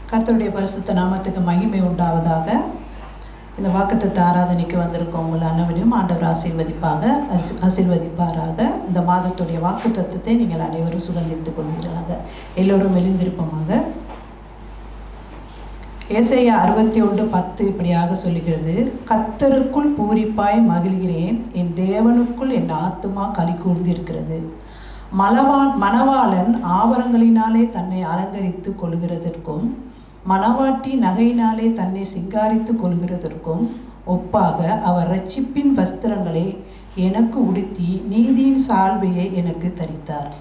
கர்த்தருடைய பரிசுத்த நாமத்துக்கு மகிமை உண்டாவதாக. இந்த வாக்குத்தத்த ஆராதனைக்கு வந்திருக்கோம் உங்கள் அனைவரையும் ஆண்டவர் ஆசீர்வதிப்பாராக. இந்த மாதத்துடைய வாக்குத்தத்தத்தை நீங்கள் அனைவரும் சுதந்திரித்துக் கொள்கிறார்கள். எல்லோரும் எழுந்திருப்பமாக. ஏசாயா 61:10 இப்படியாக சொல்லுகிறது, கர்த்தருக்குள் பூரிப்பாய் மகிழ்கிறேன், என் தேவனுக்குள் என் ஆத்துமா களி கூர்ந்திருக்கிறது. மணவாளன் ஆபரணங்களினாலே தன்னை அலங்கரித்து கொள்கிறதற்கும் மணவாட்டி நகையினாலே தன்னை சிங்காரித்து கொள்கிறதற்கும் ஒப்பாக அவர் இரட்சிப்பின் வஸ்திரங்களை எனக்கு உடுத்தி நீதியின் சால்வையை எனக்கு தரித்தார்.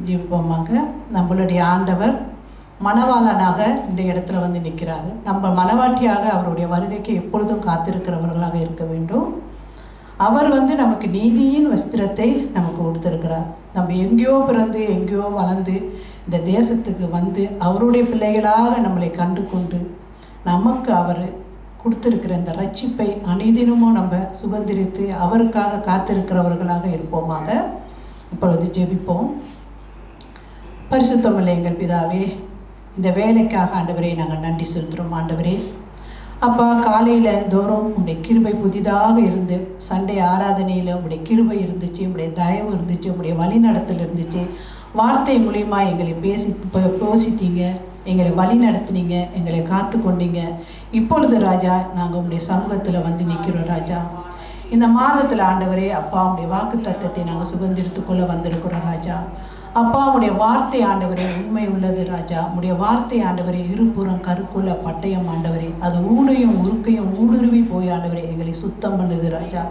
ஜீவமாக நம்மளுடைய ஆண்டவர் மணவாளனாக இந்த இடத்துல வந்து நிற்கிறாரு. நம்ம மணவாட்டியாக அவருடைய வருகைக்கு எப்பொழுதும் காத்திருக்கிறவர்களாக இருக்க வேண்டும். அவர் நமக்கு நீதியின் வஸ்திரத்தை நமக்கு கொடுத்திருக்கிறார். நம்ம எங்கேயோ பிறந்து எங்கேயோ வளர்ந்து இந்த தேசத்துக்கு வந்து அவருடைய பிள்ளைகளாக நம்மளை கண்டு கொண்டு நமக்கு அவர் கொடுத்திருக்கிற இந்த ரட்சிப்பை அனைதினமும் நம்ம சுதந்திரித்து அவருக்காக காத்திருக்கிறவர்களாக இருப்போமாக. இப்பொழுது ஜெபிப்போம். பரிசுத்தமுள்ள எங்கள் பிதாவே, இந்த வேலைக்காக ஆண்டவரே நாங்கள் நன்றி செலுத்துகிறோம். ஆண்டவரே அப்பா, காலையில் தோறும் உங்களுடைய கிருபை புதிதாக இருந்து, சண்டே ஆராதனையில் உங்களுடைய கிருபை இருந்துச்சு, உங்களுடைய தயவு இருந்துச்சு, உங்களுடைய வழிநடத்தல் இருந்துச்சு. வார்த்தை மூலிமா எங்களை போசித்தீங்க, எங்களை வழி நடத்துனீங்க, எங்களை காத்து கொண்டீங்க. இப்பொழுது ராஜா நாங்கள் உங்களுடைய சமூகத்தில் வந்து நிற்கிறோம் ராஜா. இந்த மாதத்தில் ஆண்டவரே அப்பா உங்களுடைய வாக்கு தத்தத்தை நாங்கள் சுதந்திரத்துக்குள்ளே வந்திருக்கிறோம் ராஜா. அப்பா உடைய வார்த்தை ஆண்டவரே உண்மை உள்ளது ராஜா. உடைய வார்த்தை ஆண்டவரே இருபுறம் கருக்குள்ள பட்டயம் ஆண்டவரே, அது ஊடையும் உருக்கையும் ஊடுருவி போய் ஆண்டவரே எங்களை சுத்தம் பண்ணுது ராஜா.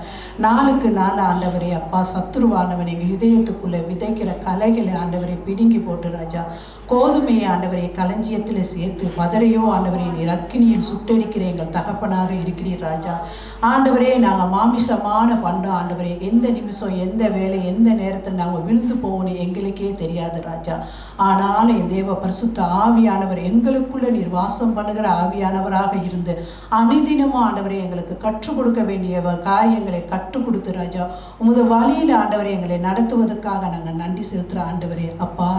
நாளுக்கு நாள் ஆண்டவரே அப்பா சத்துருவானவன் எங்கள் இதயத்துக்குள்ளே விதைக்கிற கலைகளை ஆண்டவரை பிடுங்கி போட்டு ராஜா, கோதுமையை ஆண்டவரை களஞ்சியத்தில் சேர்த்து பதறையோ ஆண்டவரை நீர் அக்கினியில் சுட்டடிக்கிற எங்கள் தகப்பனாக இருக்கிறீர் ராஜா. ஆண்டவரே நாங்கள் மாமிசமான பண்டம் ஆண்டவரே, எந்த நிமிஷம் எந்த வேலை எந்த நேரத்தில் நாங்கள் விழுந்து போகணும் எங்களுக்கே தெரியாது ராஜா. ஆனால் என் தேவ பரிசுத்த ஆவியானவர் எங்களுக்குள்ள நீர் வாசம் பண்ணுகிற ஆவியானவராக இருந்து அனுதினமும் ஆண்டவரை எங்களுக்கு கற்றுக் கொடுக்க வேண்டிய காரியங்களை கற்றுக் கொடுத்து ராஜா, உமது வழியில் ஆண்டவரை எங்களை நடத்துவதற்காக நாங்கள் நன்றி செலுத்துகிற ஆண்டவரே. அப்பா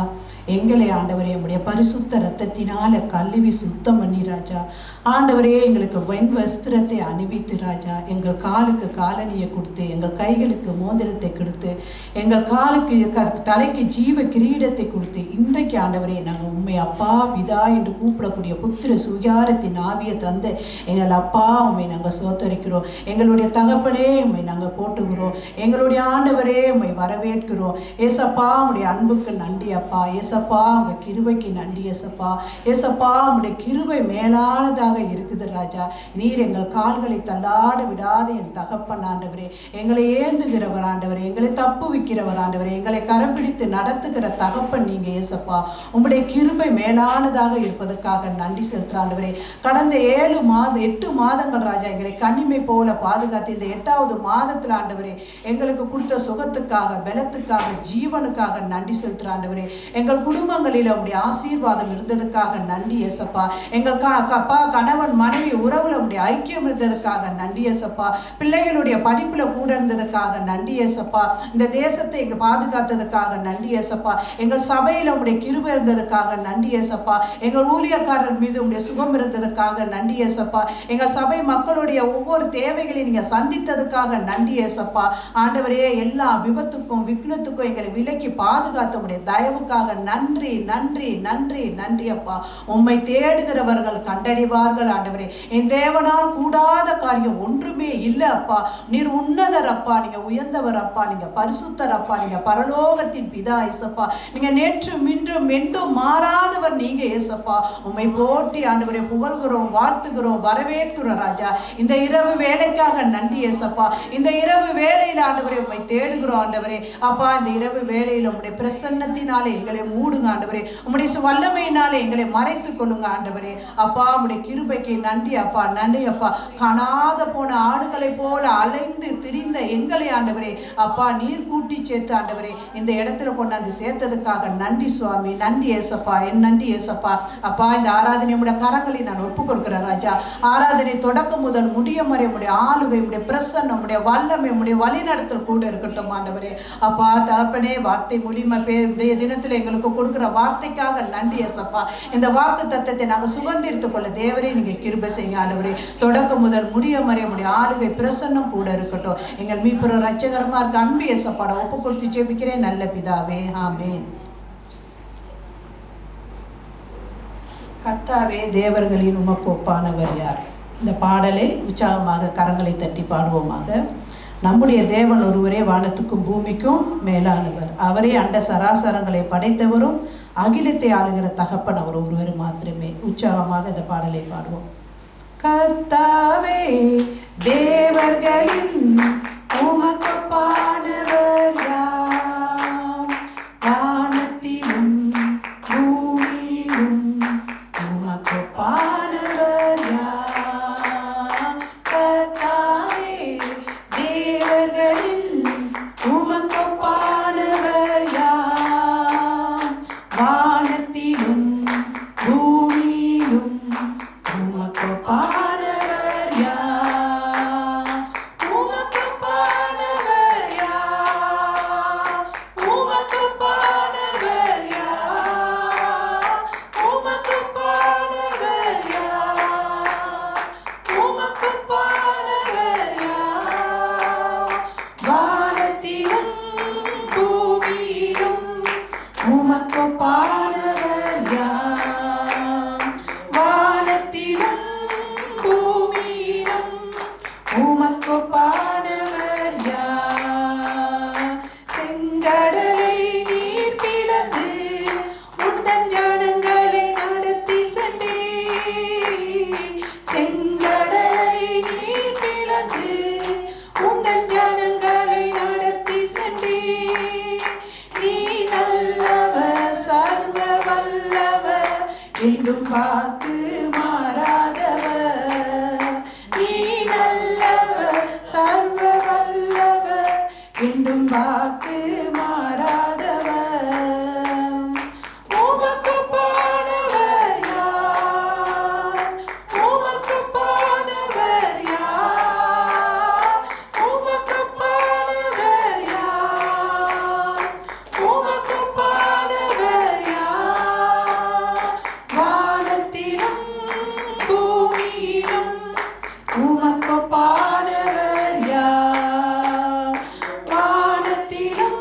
எங்களை ஆண்டவரே உடைய பரிசுத்த இரத்தத்தினால கழுவி சுத்தம் பண்ணி ராஜா. ஆண்டவரே எங்களுக்கு வெண் வஸ்திரத்தை அணிவித்து ராஜா, எங்கள் காலுக்கு காலணியை கொடுத்து, எங்கள் கைகளுக்கு மோதிரத்தை கொடுத்து, எங்கள் காலுக்கு தலைக்கு ஜீவ கிரீடத்தை கொடுத்து, இன்றைக்கு ஆண்டவரே நாங்கள் உண்மை அப்பா பிதா என்று கூப்பிடக்கூடிய புத்திர சுயாரத்தின் ஆவியை தந்து எங்கள் அப்பா உண்மை நாங்கள் சோத்தரிக்கிறோம். எங்களுடைய தகப்பனே உண்மை நாங்கள் போட்டுக்கிறோம். எங்களுடைய ஆண்டவரே உண்மை வரவேற்கிறோம். ஏசப்பா உடைய அன்புக்கு நன்றி அப்பா. ஏசப்பா உங்கள் கிருபைக்கு நன்றி ஏசப்பா. ஏசப்பா உடைய கிருபை மேலானதாக இருக்குது ராஜா. நீர் எங்கள் கால்களை தள்ளாட விடாத என் தகப்பன் ஆண்டவரே, எங்களை ஏந்துகிறவர் ஆண்டவரே, எங்களை தப்பு வைக்கிறவர் ஆண்டவரே, எங்களை கரப்பிடித்து நடத்துகிற தகப்பன் நீங்க ஏசப்பா. உங்களுடைய கிருபை மேலானதாக இருப்பதற்காக நன்றி செலுத்துற ஆண்டவரே. கடந்த 8 மாதங்கள் ராஜா எங்களை கண்ணிமை போல பாதுகாத்து இந்த 8வது மாதத்தில் ஆண்டவரே எங்களுக்கு கொடுத்த சுகத்துக்காக பலத்துக்காக ஜீவனுக்காக நன்றி செலுத்துற ஆண்டவரே. எங்கள் குடும்பங்களில் உங்களுடைய ஆசீர்வாதம் இருந்ததுக்காக நன்றி ஏசப்பா. எங்கள் அப்பா கணவன் மனைவி உறவுல உங்களுடைய ஐக்கியம் இருந்ததுக்காக நன்றி ஏசப்பா. பிள்ளைகளுடைய படிப்புல கூட இருந்ததுக்காக நன்றி ஏசப்பா. இந்த தேசத்தை எங்க பாதுகாத்ததுக்காக நன்றி ஏசப்பா. எங்கள் சபையில உங்களுடைய கிருபை இருந்ததுக்காக நன்றி ஏசப்பா. எங்கள் ஊழியக்காரர் மீது உங்களுடைய சுகம் இருந்ததுக்காக நன்றி ஏசப்பா. எங்கள் சபை மக்களுடைய ஒவ்வொரு தேவைகளையும் நீங்க சந்தித்ததுக்காக நன்றி ஏசப்பா. ஆண்டவரே எல்லா விபத்துக்கும் விக்னத்துக்கும் எங்களை விலக்கி பாதுகாத்த உங்களுடைய தயவுக்காக நன்றி நன்றி நன்றி நன்றி அப்பா. உம்மை தேடுகிறவர்கள் கண்டடைவார்கள் ஆண்டவரே. என் தேவனால் கூடாத காரியம் ஒன்றுமே இல்லை அப்பா. நீர் உன்னதர் அப்பா, நீங்க உயர்ந்தவர் அப்பா, நீங்க பரிசுத்தர் அப்பா, நீங்க பரலோகத்தின் பிதா ஏசப்பா. நீங்க நேற்றும் இன்றும் என்றும் மாறாதவர் நீங்க ஏசப்பா. உம்மை போற்றி ஆண்டவரை புகழ்கிறோம், வாழ்த்துகிறோம், வரவேற்கிறோம் ராஜா. இந்த இரவு வேலைக்காக நன்றி ஏசப்பா. இந்த இரவு வேலையில் ஆண்டவரை உம்மை தேடுகிறோம் ஆண்டவரே. அப்பா இந்த இரவு வேலையில் உம்முடைய பிரசன்னத்தினாலே எங்களை மூடுங்க ஆண்டவரே. உம்முடைய வல்லமையினாலே எங்களை மறைத்து கொள்ளுங்க ஆண்டவரே. அப்பா உம்முடைய கிருபைக்கு நன்றி அப்பா, நன்றி அப்பா. காணாத போன ஆடுகளை போல அலைந்து திரிந்த எங்களை ஆண்டவரே அப்பா நீர் கூட்டி சேர்த்து ஆண்டவரே இந்த இடத்துல கொண்டாந்து சேர்த்ததுக்காக நன்றி சுவாமி. நன்றி ஏசப்பா, என் நன்றி ஏசப்பா. அப்பா, இந்த ஆராதனை உடைய கரங்களை நான் ஒப்பு கொடுக்கிறேன் ராஜா. ஆராதனை தொடக்கம் முதல் முடியும் வரை உடைய ஆளுகை, உடைய பிரசன்னம், உடைய வல்லமை, உடைய வழிநடத்தல் கூட இருக்கட்டும் ஆண்டவரே. அப்பா தகப்பனே, வார்த்தை மூலியமா இன்றைய தினத்தில் எங்களுக்கு கொடுக்குற வார்த்தைக்காக நன்றி ஏசப்பா. இந்த வாக்கு தத்தத்தை நாங்கள் சுதந்திரித்துக் கொள்ள தேவரே நீங்க கிருபை செய்யுங்க ஆண்டவரே. தொடக்கம் முதல் முடியும் வரை உடைய ஆளுகை பிரசன்னம் கூட இருக்கட்டும். எங்கள் மீட்பர் ரட்சகரமா இருக்க அன்பு ஏசப்பாட ஒப்பு கொடுத்து ஜெபிக்கிறேன் நல்ல பிதாவே, ஆமென். கர்த்தாவே, தேவர்களின் உமக்கு ஒப்பானவர் யார்? இந்த பாடலை உற்சாகமாக கரங்களை தட்டி பாடுவோமாக. நம்முடைய தேவன் ஒருவரே வானத்துக்கும் பூமிக்கும் மேலானவர். அவரே அண்ட சராசரங்களை படைத்தவரும் அகிலத்தை ஆளுகிற தகப்பன் அவர் ஒருவர் மாத்திரமே. உற்சாகமாக இந்த பாடலை பாடுவோம். கர்த்தாவே, தேவர்களின் உமக்கு ஒப்பானவர் யார்? வானத்திலும் பூமியிலும் உமக்கு ஒப்பானவர் யார்? கர்த்தாவே, தேவர்களின் உமக்கு ஒப்பானவர் யார்? வானத்திலும் பூமியிலும் உமக்கு ஒப்பானவர் யார்? உமக்கு ஒப்பானவர் யார்? உமக்கு ஒப்பானவர் யார்? உமக்கு ஒப்பானவர் யார்? உமக்கு ஒப்பானவர் யார்? வானத்திலும் பூமியிலும் உமக்கு ஒப்பானவர் யார்? வானத்திலும் பூமியிலும் உமக்கு ஒப்பானவர் யார்? செங்கடலை நீர் பிளந்து உந்தன் ஜனங்களை நடத்தி சென்றீர். செங்கடலை நீர் பிளந்து உந்தன் ஜனங்களை நடத்தி சென்றீர். நீ நல்லவர், சர்வ வல்லவர், என்றும் வாக்கு மாறாதவர். நீ நல்லவர், சர்வ வல்லவர், என்றும் வாக்கு மாறாதவர். உமக்கு ஒப்பானவர் யார்? உமக்கு ஒப்பானவர் யார்? உமக்கு ஒப்பானவர் யார்? உமக்கு ஒப்பானவர் யார்? வானத்திலும் பூமியிலும் உமக்கு ஒப்பானவர் யார்? வானத்திலும்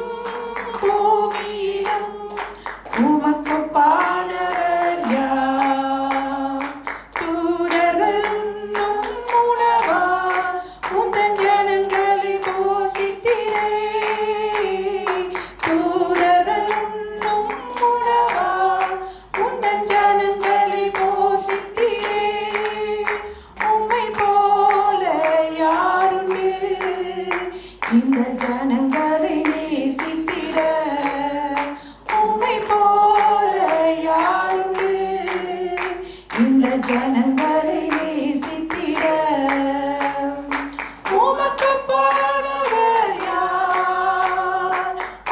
பூமியிலும் உமக்கு ஒப்பானவர் யார்? தூதர்கள் உண்ணும் உணவா உந்தன் ஜனங்களை போஷித்தீரே. தூதர்கள் உண்ணும் உணவா உந்தன் ஜனங்களை போஷித்தீரே. உம்மை போல யாருண்டு இந்த ஜனங்களை நேசித்திட? உம்மை போல யாருண்டு இந்த ஜனங்களை நேசித்திட? உமக்கு ஒப்பானவர் யார்?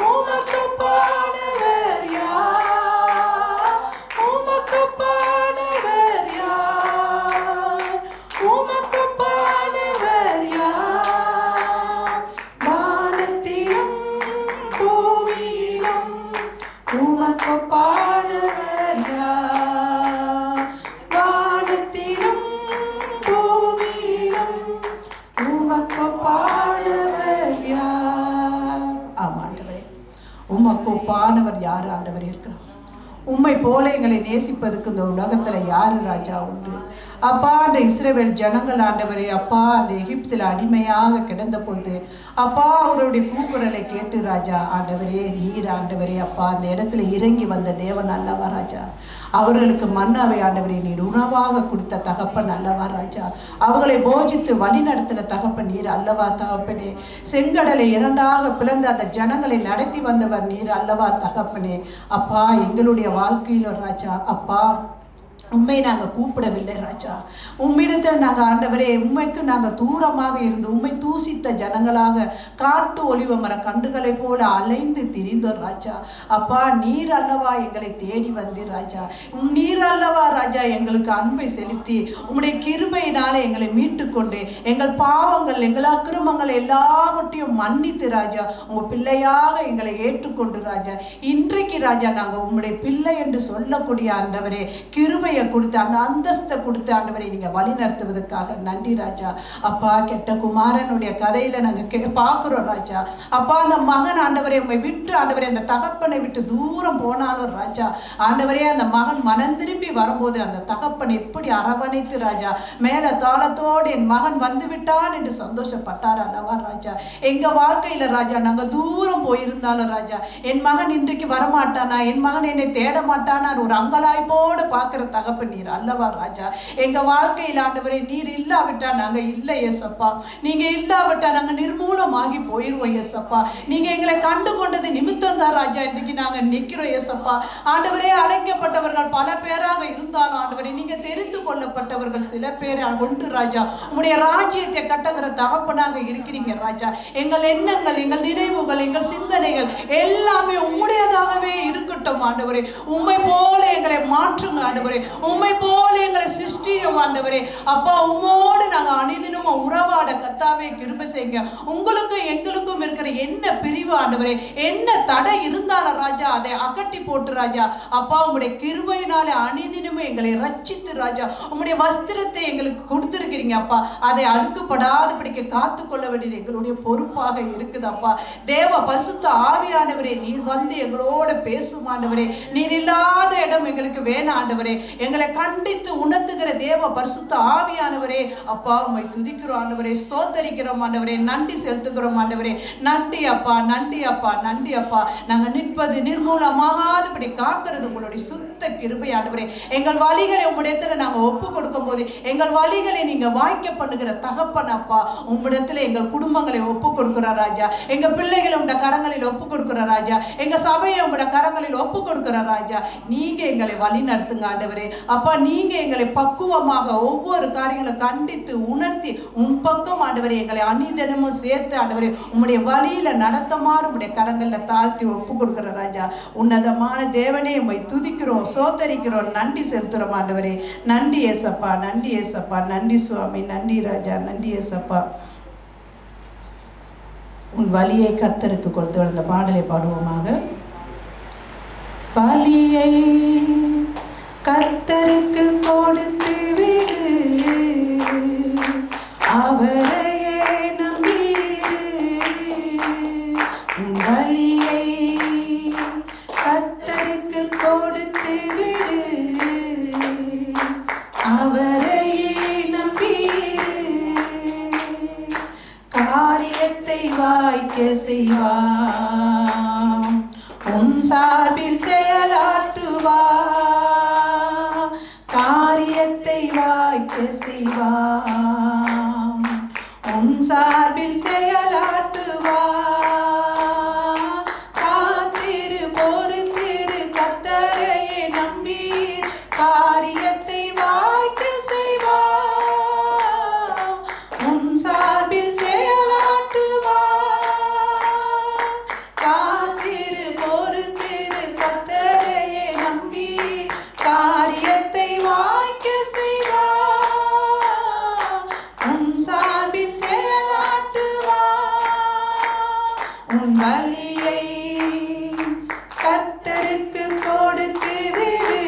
உமக்கு ஒப்பானவர் யார்? உமக்கு ஒப்பானவர் யார்? உமக்கு ஒப்பானவர் யார்? வானத்திலும் பூமியிலும் உமக்கு ஒப்பானவர் யார்? வானத்திலும் பூமியிலும் உமக்கு ஒப்பானவர் யார்? ஆமாண்டவரே, உமக்கு ஒப்பானவர் யார் ஆண்டவர் இருக்கிறார்? உம்மை போல எங்களை நேசிப்பதற்கு இந்த உலகத்துல யாரு ராஜா உண்டு? அப்பா, அந்த இஸ்ரவேல் ஜனங்கள் ஆண்டவரே, அப்பா அந்த எகிப்தில் அடிமையாக கிடந்த பொழுது அப்பா அவருடைய கூக்குரலை கேட்டு ராஜா ஆண்டவரே, நீர் ஆண்டவரே அப்பா அந்த இடத்துல இறங்கி வந்த தேவன் அல்லவா ராஜா? அவர்களுக்கு மன்னாவை ஆண்டவரே நீர் உணவாக கொடுத்த தகப்பன் அல்லவா ராஜா? அவர்களை போஜித்து வழி நடத்தின தகப்பன் நீர் அல்லவா தகப்பனே? செங்கடலை இரண்டாக பிளந்து அந்த ஜனங்களை நடத்தி வந்தவர் நீர் அல்லவா தகப்பனே? அப்பா எங்களுடைய வாழ்க்கையில் ராஜா அப்பா உண்மை நாங்கள் கூப்பிடவில்லை ராஜா. உம்மிடத்தில் நாங்கள் ஆண்டவரே உண்மைக்கு நாங்கள் தூரமாக இருந்து உண்மை தூசித்த ஜனங்களாக காட்டு ஒலிவ மர கண்டுகளை போல அலைந்து திரிந்தோம் ராஜா. அப்பா, நீர் அல்லவா எங்களை தேடி வந்தீர் ராஜா. நீர் அல்லவா ராஜா எங்களுக்கு அன்பை செலுத்தி உம்முடைய கிருபையினாலே எங்களை மீட்டு கொண்டு எங்கள் பாவங்கள் எங்கள் அக்கிரமங்கள் எல்லாவற்றையும் மன்னித்து ராஜா உங்கள் பிள்ளையாக எங்களை ஏற்றுக்கொண்டு ராஜா இன்றைக்கு ராஜா நாங்கள் உம்முடைய பிள்ளை என்று சொல்லக்கூடிய ஆண்டவரே கிருபை கொடுத்து அந்த அந்தஸ்தை கொடுத்து ஆண்டவரை நீங்க வழி நடத்துவதற்காக நன்றி ராஜா. அப்பா, கெட்ட குமாரனுடைய கதையில நாங்க பார்க்கிறோம் ராஜா. அப்பா, அந்த மகன் ஆண்டவரை உண்மை விட்டு ஆண்டவரே அந்த தகப்பனை விட்டு தூரம் போனாலும் ராஜா ஆண்டவரே அந்த மகன் மனம் திரும்பி வரும்போது அந்த தகப்பன் எப்படி அரவணைத்து ராஜா மேல தாளத்தோடு என் மகன் வந்து விட்டான் என்று சந்தோஷப்பட்டார் அல்லவா ராஜா. எங்க வாழ்க்கையில ராஜா நாங்க தூரம் போயிருந்தாலும் ராஜா என் மகன் இன்றைக்கு வரமாட்டானா, என் மகன் என்னை தேட மாட்டானா ஒரு அங்கலாய்ப்போடு பார்க்கிற தகப்பன் நீர் அல்லவா ராஜா. எங்க வாழ்க்கையில் ஆண்டவரே நீர் இல்லாவிட்டா நாங்க இல்லை ஏசப்பா. நீங்க இல்லாவிட்டா நாங்க நிர்மூலமாகி போயிருவோம் ஏசப்பா. நீங்க எங்களை கண்டு கொண்டது நிமித்தம் தான் ராஜா இன்றைக்கு நாங்க நிற்கிறோம் ஏசப்பா. ஆண்டவரே, அழைக்கப்பட்டவர்கள் பல பேராக இருந்தாலும் ஆண்டவரே நீங்க தெரிந்து கொள்ளப்பட்டவர்கள் சில பேர் ஒன்று ராஜா. உங்களுடைய ராஜ்யத்தை கட்டுகிற தகப்பனாக இருக்கிறீங்க ராஜா. எங்கள் எண்ணங்கள், எங்கள் நினைவுகள், எங்கள் சிந்தனைகள் எல்லாமே உம்முடையதாகவே இருக்கட்டும் ஆண்டவரே. உம்மை போல எங்களை மாற்றுங்க ஆண்டவரே. உம்மை போல எங்களை சிருஷ்டியும் ஆண்டவரே. அப்பா, உம்மோடு நாங்கள் அனிதினமும் உறவாட கர்த்தாவே கிருபை செய்யுங்க. உங்களுக்கும் எங்களுக்கும் இருக்கிற என்ன பிரிவு ஆண்டவரே, என்ன தடை இருந்தாலும் ராஜா அதை அகட்டி போட்டு ராஜா அப்பா உங்களுடைய கிருபையினாலே அனிதினமும் எங்களை ரட்சித்து ராஜா உங்களுடைய வஸ்திரத்தை எங்களுக்கு கொடுத்திருக்கிறீங்க அப்பா. அதை அழுக்கப்படாதபடிக்கு காத்து கொள்ள வேண்டியது எங்களுடைய பொறுப்பாக இருக்குது அப்பா. தேவ பரிசுத்த ஆவியானவரே நீர் வந்து எங்களோட பேசும் ஆண்டவரே. நீர் இல்லாத இடம் எங்களுக்கு வேணாம் ஆண்டவரே. எங்களை கண்டித்து உணர்த்துகிற தேவ பரிசுத்த ஆவியானவரே அப்பா உம்மை துதிக்கிறோம் ஆண்டவரே. ஸ்தோத்தரிக்கிறோம் ஆண்டவரே. நன்றி செலுத்துகிறோம் ஆண்டவரே. நன்றி அப்பா, நன்றி அப்பா, நன்றி அப்பா. நாங்கள் நிற்பது நிர்மூலமாகாதபடி காக்கிறது உங்களுடைய சுத்த கிருபை ஆண்டவரே. எங்கள் வழிகளை உம்முடையத்துல நாங்கள் ஒப்பு கொடுக்கும் போது எங்கள் வழிகளை நீங்க வாய்க்க பண்ணுகிற தகப்பன் அப்பா. உம்மிடத்துல எங்கள் குடும்பங்களை ஒப்பு கொடுக்கிற ராஜா. எங்க பிள்ளைகளை உங்களுடைய கரங்களில் ஒப்பு கொடுக்கிற ராஜா. எங்க சபையை உங்களுடைய கரங்களில் ஒப்பு கொடுக்கிற ராஜா. நீங்க எங்களை வழி நடத்துங்க ஆண்டவரே. அப்பா, நீங்க எங்களை பக்குவமாக ஒவ்வொரு காரியங்களும் கண்டித்து உணர்த்தி உன் பக்கம் ஆண்டவரே எங்களை அனிதனமும் சேர்த்து ஆண்டவரே உம்முடைய வழியில நடத்தமாறு உம்முடைய கரங்கள்ல தாழ்த்தி ஒப்பு கொடுக்கிற ராஜா. உன்னதமான தேவனே உம்மை துதிக்கிறோம், சோதரிக்கிறோம், நன்றி செலுத்துறோம் ஆண்டவரே. நன்றி ஏசப்பா, நன்றி ஏசப்பா, நன்றி சுவாமி, நன்றி ராஜா, நன்றி ஏசப்பா. உன் வழியை கர்த்தருக்கு கொடுத்து வந்த பாடலை பாடுவோமாக. வழியை கர்த்தருக்கு கொடுத்து விடு, அவரையே நம்பிடு. உன் வழியை கர்த்தருக்கு கொடுத்து விடு, அவரையே நம்பிடு. காரியத்தை வாய்க்க செய்வார், உன் சார்பில் செயலாற்றுவார். காரியத்தை வாய்க்க செய்வார், உன் சார்பில் செயலாற்றுவார். காத்திரு, பொறுத்திரு, கர்த்தரையே நம்பி காரியத்தை வாய்க்க செய்வார், உன் சார்பில் செயலாற்றுவார். காத்திரு, பொறுத்திரு, கர்த்தரையே நம்பி காரியத்தை வாய்க்க செய்வார், உன் சார்பில் செயலாற்றுவார். உன் வழியை கர்த்தருக்கு கொடுத்து விடு,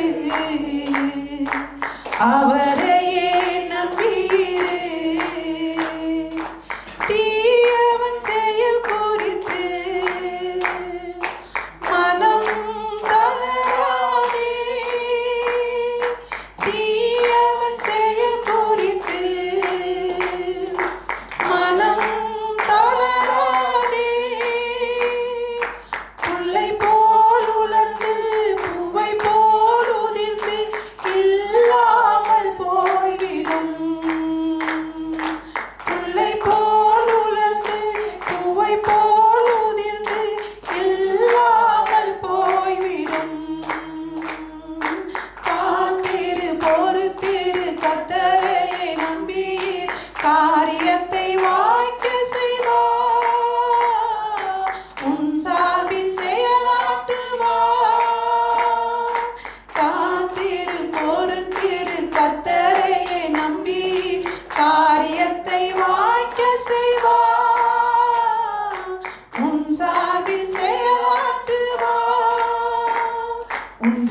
அவரையே நம்பிடு. தீயவன் செயல் குறித்து மனம் தளராதே, தீயவன் செயல் குறித்து மனம் தளராதே. புல்லை போல் உலர்ந்து பூவை போல் உதிர்ந்து இல்லாமல்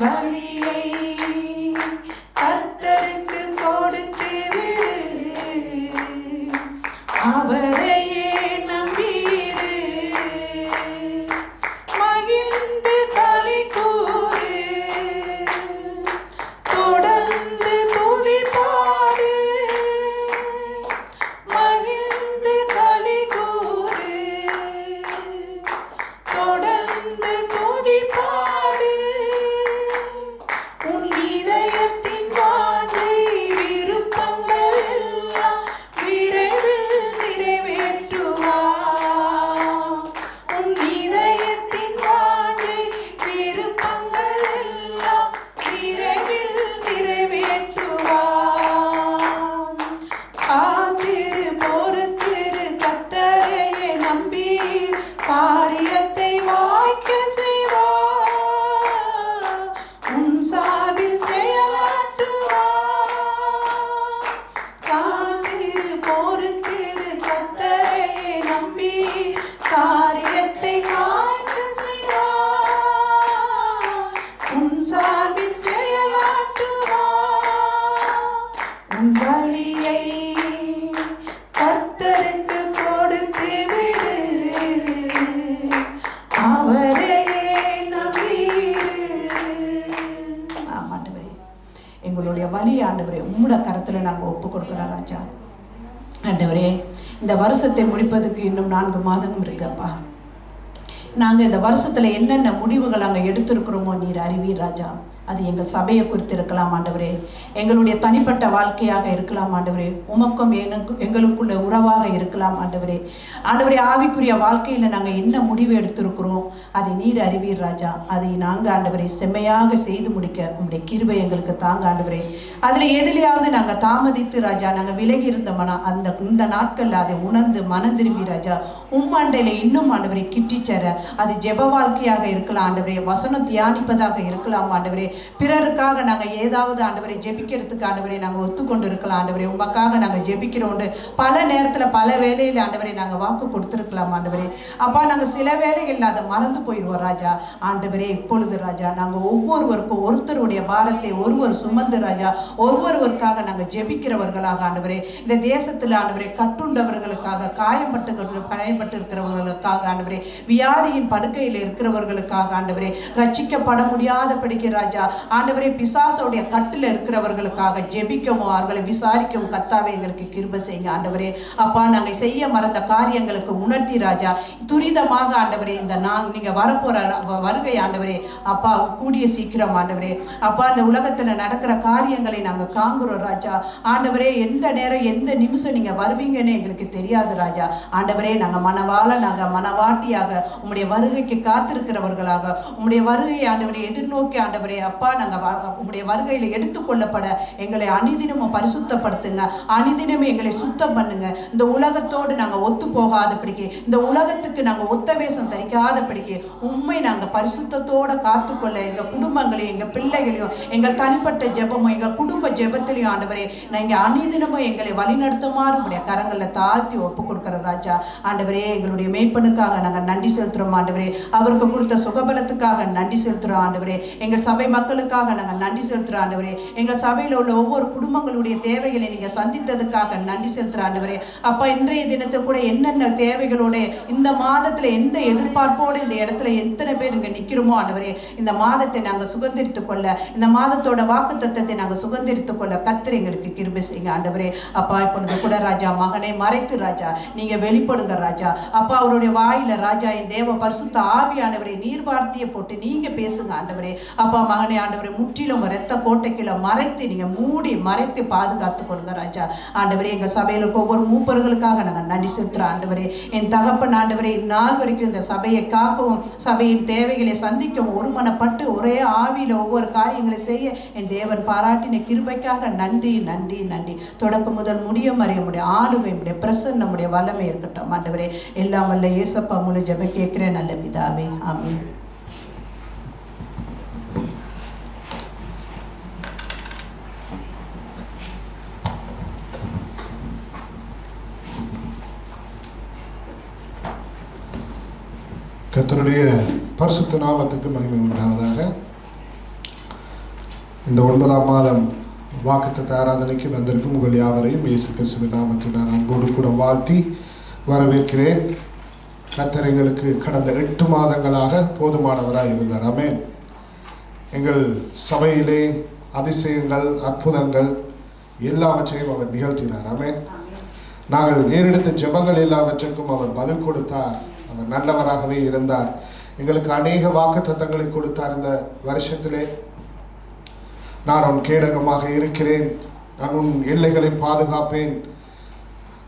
வலியை கர்த்தருக்கு கொடுத்து விடு, அவரையே நம்பிரு, மகிழ்ந்து களி கூறு, தொடர்ந்து துதி பாடு, மகிழ்ந்து களி கூறு, தொடர்ந்து துதி பாடு. உன் இதயத்தின் வாஞ்சை விருப்பங்கள் எல்லாம் விரைவில் நிறைவேற்றுவார். உன் இதயத்தின் வாஞ்சை விருப்பங்கள் எல்லாம் விரைவில் நிறைவேற்றுவார். காத்திரு, பொறுத்திரு, கர்த்தரையே நம்பி காரியத்தை வாய்க்க செய்வார், உன் சார்பில் செயலாற்றுவார். காத்திரு, பொறுத்திரு, கர்த்தரையே நம்பி காரியத்தை வாய்க்க செய்வார், உன் சார்பில் செயலாற்றுவார். உன் வலியை கர்த்தருக்கு கொடுத்து விடு, அவரையே நம்பிரு. ஆமாண்டவரே, எங்களுடைய வலி ஆண்டவரே உம்முடைய கரத்தில் நாங்கள் ஒப்பு கொடுக்குறோம் ராஜா. ஆண்டவரே, இந்த வருஷத்தை முடிப்பதற்கு இன்னும் 4 மாதம் இருக்குப்பா. நாங்கள் இந்த வருஷத்தில் என்னென்ன முடிவுகள் நாங்கள் எடுத்திருக்கிறோமோ நீர் அறிவீர் ராஜா. அது எங்கள் சபையை குறித்து இருக்கலாம் ஆண்டவரே, எங்களுடைய தனிப்பட்ட வாழ்க்கையாக இருக்கலாம் ஆண்டவரே, உமக்கும் எங்களுக்குள்ள உறவாக இருக்கலாம் ஆண்டவரே. ஆண்டவரே, ஆவிக்குரிய வாழ்க்கையில் நாங்கள் என்ன முடிவு எடுத்திருக்கிறோம் அதை நீர் அறிவீர் ராஜா. அதை நாங்கள் ஆண்டவரை செம்மையாக செய்து முடிக்க உங்களுடைய கிருபை எங்களுக்கு தாங்க ஆண்டவரே. அதில் எதிலையாவது நாங்கள் தாமதித்து ராஜா நாங்கள் விலகி இருந்தோம்னா இந்த நாட்களில் அதை உணர்ந்து மனம் திரும்பி ராஜா உம்மாண்டையில் இன்னும் ஆண்டவரை கிட்டிச்சேர அது ஜெப வாழ்க்கையாக இருக்கலாம் ஆண்டவரே, வசனம் தியானிப்பதாக இருக்கலாம் ஆண்டவரே, பிறருக்காக நாங்கள் ஏதாவது ஆண்டவரை ஜெபிக்கிறதுக்கு ஆண்டவரை நாங்கள் ஒத்துக்கொண்டு இருக்கலாம் ஆண்டவரே. உமக்காக நாங்கள் ஜெபிக்கிறோண்டு பல நேரத்தில் பல வேலையில் ஆண்டவரை நாங்கள் வாக்கு கொடுத்துருக்கலாம் ஆண்டவரே. அப்பா, நாங்கள் சில வேலைகளில் அதை மறந்து போயிடுவோம் ராஜா. ஆண்டவரே, இப்பொழுது ராஜா நாங்கள் ஒவ்வொருவருக்கும் ஒருத்தருடைய பாரத்தை ஒருவர் சுமந்து ராஜா ஒவ்வொருவருக்காக நாங்கள் ஜெபிக்கிறவர்களாக ஆண்டவரே, இந்த தேசத்தில் ஆண்டவரை கட்டுண்டவர்களுக்காக, காயப்பட்டு இருக்கிறவர்களுக்காக ஆண்டவரே, வியாதியின் படுக்கையில் இருக்கிறவர்களுக்காக ஆண்டவரே, ரட்சிக்கப்பட முடியாதபடிக்கு ராஜா ஆண்டவரே பிசாசோடைய கட்டில் இருக்கிறவர்களுக்காக ஜெபிக்கவும் அவர்களை விசாரிக்கவும் கர்த்தாவே எங்களுக்கு கிருபை செய்யுங்க ஆண்டவரே. அப்பா, நாங்கள் செய்ய மறந்த காரியங்களுக்கு உணர்த்தி ராஜா துரிதமாக ஆண்டவரே இந்த நீங்கள் வரப்போற வருகை ஆண்டவரே அப்பா கூடிய சீக்கிரம் ஆண்டவரே. அப்பா, இந்த உலகத்தில் நடக்கிற காரியங்களை நாங்கள் காண்கிறோம் ராஜா ஆண்டவரே. எந்த நேரம் எந்த நிமிஷம் நீங்கள் வருவீங்கன்னு எங்களுக்கு தெரியாது ராஜா ஆண்டவரே. நாங்கள் நாங்கள் மனவாட்டியாக உம்முடைய வருகைக்கு காத்திருக்கிறவர்களாக உம்முடைய வருகை ஆண்டவரை எதிர்நோக்கி ஆண்டவரே அப்பா நாங்கள் உம்முடைய வருகையில் எடுத்துக்கொள்ளப்பட எங்களை அனிதினமும் பரிசுத்தப்படுத்துங்க, அனிதினமும் எங்களை சுத்தம் பண்ணுங்க. இந்த உலகத்தோடு நாங்கள் ஒத்து போகாதபடிக்கு, இந்த உலகத்துக்கு நாங்கள் ஒத்த வேஷம் தரிக்காதபடிக்கு உண்மை நாங்கள் பரிசுத்தத்தோடு காத்துக்கொள்ள எங்கள் குடும்பங்களையும் எங்கள் பிள்ளைகளையும் எங்கள் தனிப்பட்ட ஜெபமும் எங்கள் குடும்ப ஜெபத்திலையும் ஆண்டவரே நாங்கள் அனிதினமும் எங்களை வழிநடத்துமாறு உடைய கரங்களில் தாழ்த்தி ஒப்பு கொடுக்குற ராஜா ஆண்டவரே. எங்களுடைய மேய்ப்பனுக்காக நாங்கள் நன்றி செலுத்துகிறோம் ஆண்டவரே. அவருக்கு கொடுத்த சுகபலத்துக்காக நன்றி செலுத்துகிறோம் ஆண்டவரே. எங்கள் சபை மக்களுக்காக நாங்கள் நன்றி செலுத்துகிறோம் ஆண்டவரே. எங்கள் சபையில் உள்ள ஒவ்வொரு குடும்பங்களுடைய தேவைகளை நீங்கள் சந்தித்ததுக்காக நன்றி செலுத்துகிற ஆண்டவரே. அப்போ இன்றைய தினத்தை கூட என்னென்ன தேவைகளோட இந்த மாதத்தில் எந்த எதிர்பார்ப்போடு இந்த இடத்துல எத்தனை பேர் இங்கே நிற்கிறோமோ ஆண்டவரே, இந்த மாதத்தை நாங்கள் சுதந்திரித்து கொள்ள, இந்த மாதத்தோட வாக்கு தத்தத்தை நாங்கள் சுதந்திரித்து கொள்ள கர்த்தர் எங்களுக்கு கிருபை செய்யுங்க ஆண்டவரே. அப்பா, இப்பொழுது கூட ராஜா மகனை மறைத்து ராஜா நீங்கள் வெளிப்படுங்க ராஜா. அப்பா, அவருடைய வாயில ராஜா என் தேவ பரிசுத்த ஆவியானவரை நீர் வார்த்தையை போட்டு நீங்கள் பேசுங்க ஆண்டவரே. அப்பா, மகனை ஆண்டவரை முற்றிலும் இரத்த கோட்டைக்குள்ள மறைத்து நீங்கள் மூடி மறைத்து பாதுகாத்து கொடுங்க ராஜா ஆண்டவரே. எங்கள் சபையில் ஒவ்வொரு மூப்பர்களுக்காக நாங்கள் நன்றி செலுத்துகிறோம் ஆண்டவரே. என் தகப்பன் ஆண்டவரே இந்நாள் வரைக்கும் இந்த சபையை காக்கவும் சபையின் தேவைகளை சந்திக்கவும் ஒருமனப்பட்டு ஒரே ஆவியில் ஒவ்வொரு காரியங்களை செய்ய என் தேவன் பாராட்டின கிருபைக்காக நன்றி நன்றி நன்றி. தொடக்கம் முதல் முடியும் வரை நம்முடைய ஆளுகை நம்முடைய பிரசன்னம் நம்முடைய வல்லமை இருக்கட்டும் ஆண்டவரே. எல்லாம் வல்ல இயேசப்பா மூலம் ஜெபம் கேட்கிறேன் நல்ல பிதாவே, ஆமென். கர்த்தருடைய பரிசுத்த நாமத்துக்கு மகிமை உண்டாவதாக. இந்த 9ஆம் மாதம் வாக்குத்தத்த ஆராதனைக்கு வந்திருக்கும் உங்கள் யாவரையும் இயேசு கிறிஸ்துவின் நாமத்தில் நான் அன்போடு கூட வாழ்த்தி வரவேற்கிறேன். கர்த்தர் எங்களுக்கு கடந்த 8 மாதங்களாக போதுமானவராக இருந்தார். ஆமென். எங்கள் சபையிலே அதிசயங்கள், அற்புதங்கள் எல்லாவற்றையும் அவர் நிகழ்த்தினார். ஆமென். நாங்கள் ஏறெடுத்த ஜெபங்கள் எல்லாவற்றுக்கும் அவர் பதில் கொடுத்தார். அவர் நல்லவராகவே இருந்தார். எங்களுக்கு அநேக வாக்குத்தத்தங்களை கொடுத்தார். இந்த வருஷத்திலே நான் உன் கேடகமாக இருக்கிறேன், நான் உன் எல்லைகளை பாதுகாப்பேன்,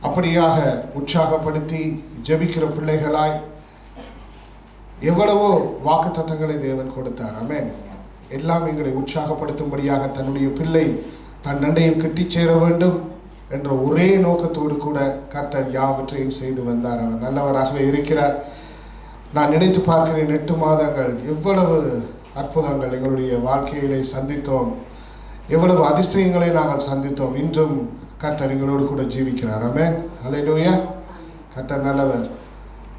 அப்படியாக உற்சாகப்படுத்தி ஜெபிக்கிற பிள்ளைகளாய் எவ்வளவோ வாக்குத்தத்தங்களை தேவன் கொடுத்தார். ஆமென். எல்லாம் எங்களை உற்சாகப்படுத்தும்படியாக தன்னுடைய பிள்ளை தன் நண்டையில் கிட்டி சேர வேண்டும் என்ற ஒரே நோக்கத்தோடு கூட கர்த்தர் யாவற்றையும் செய்து வந்தார். அவர் நல்லவராகவே இருக்கிறார். நான் நினைத்து பார்க்கிறேன், 8 மாதங்கள் எவ்வளவு அற்புதங்கள் எங்களுடைய வாழ்க்கையிலே சந்தித்தோம், எவ்வளவு அதிசயங்களை நாங்கள் சந்தித்தோம். இன்றும் கர்த்தர் எங்களோடு கூட ஜீவிக்கிறார். ஆமென். அல்லேலூயா. கர்த்தர் நல்லவர்.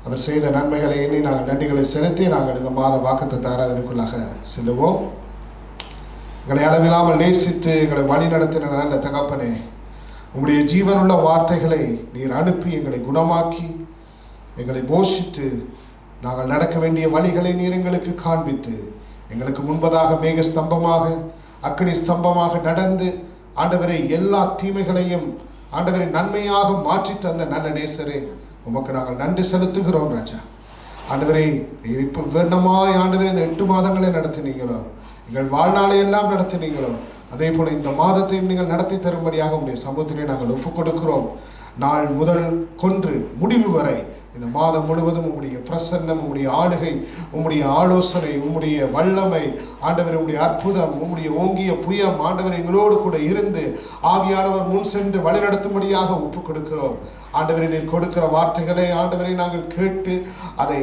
அவர் செய்த நன்மைகளை எண்ணி நாங்கள் நன்றிகளை செலுத்தி நாங்கள் இந்த மாத வாக்குத்தத்த ஆராதனைக்குள்ளாக செல்லுவோம். எங்களை அளவில்லாமல் நேசித்து எங்களை வழி நடத்தின நல்ல தகப்பனே, உங்களுடைய ஜீவனுள்ள வார்த்தைகளை நீர் அனுப்பி எங்களை குணமாக்கி எங்களை போஷித்து நாங்கள் நடக்க வேண்டிய வழிகளை நீர் எங்களுக்கு காண்பித்து எங்களுக்கு முன்பதாக மேக ஸ்தம்பமாக அக்கினி ஸ்தம்பமாக நடந்து ஆண்டவரை எல்லா தீமைகளையும் ஆண்டவரை நன்மையாக மாற்றி தந்த நல்ல நேசரே, உமக்கு நாங்கள் நன்றி செலுத்துகிறோம் ராஜா. ஆண்டவரை நீர் இப்போ வேண்டமாய் ஆண்டவரை இந்த 8 மாதங்களை நடத்தினீங்களோ, எங்கள் வாழ்நாளை எல்லாம் நடத்தினீங்களோ, அதே போல இந்த மாதத்தையும் நீங்கள் நடத்தி தரும்படியாக உங்களுடைய சமூகத்திலே நாங்கள் ஒப்புக் கொடுக்கிறோம். நாள் முதல் கொன்று முடிவு வரை இந்த மாதம் முழுவதும் உங்களுடைய பிரசன்னம், உங்களுடைய ஆளுகை, உங்களுடைய ஆலோசனை, உங்களுடைய வல்லமை ஆண்டவர், உங்களுடைய அற்புதம், உங்களுடைய ஓங்கிய புயம் ஆண்டவர் எங்களோடு கூட இருந்து ஆவியானவர் முன் சென்று வழிநடத்தும்படியாக ஒப்புக் கொடுக்கிறோம். ஆண்டவரை நீர் கொடுக்கிற வார்த்தைகளை ஆண்டவரை நாங்கள் கேட்டு அதை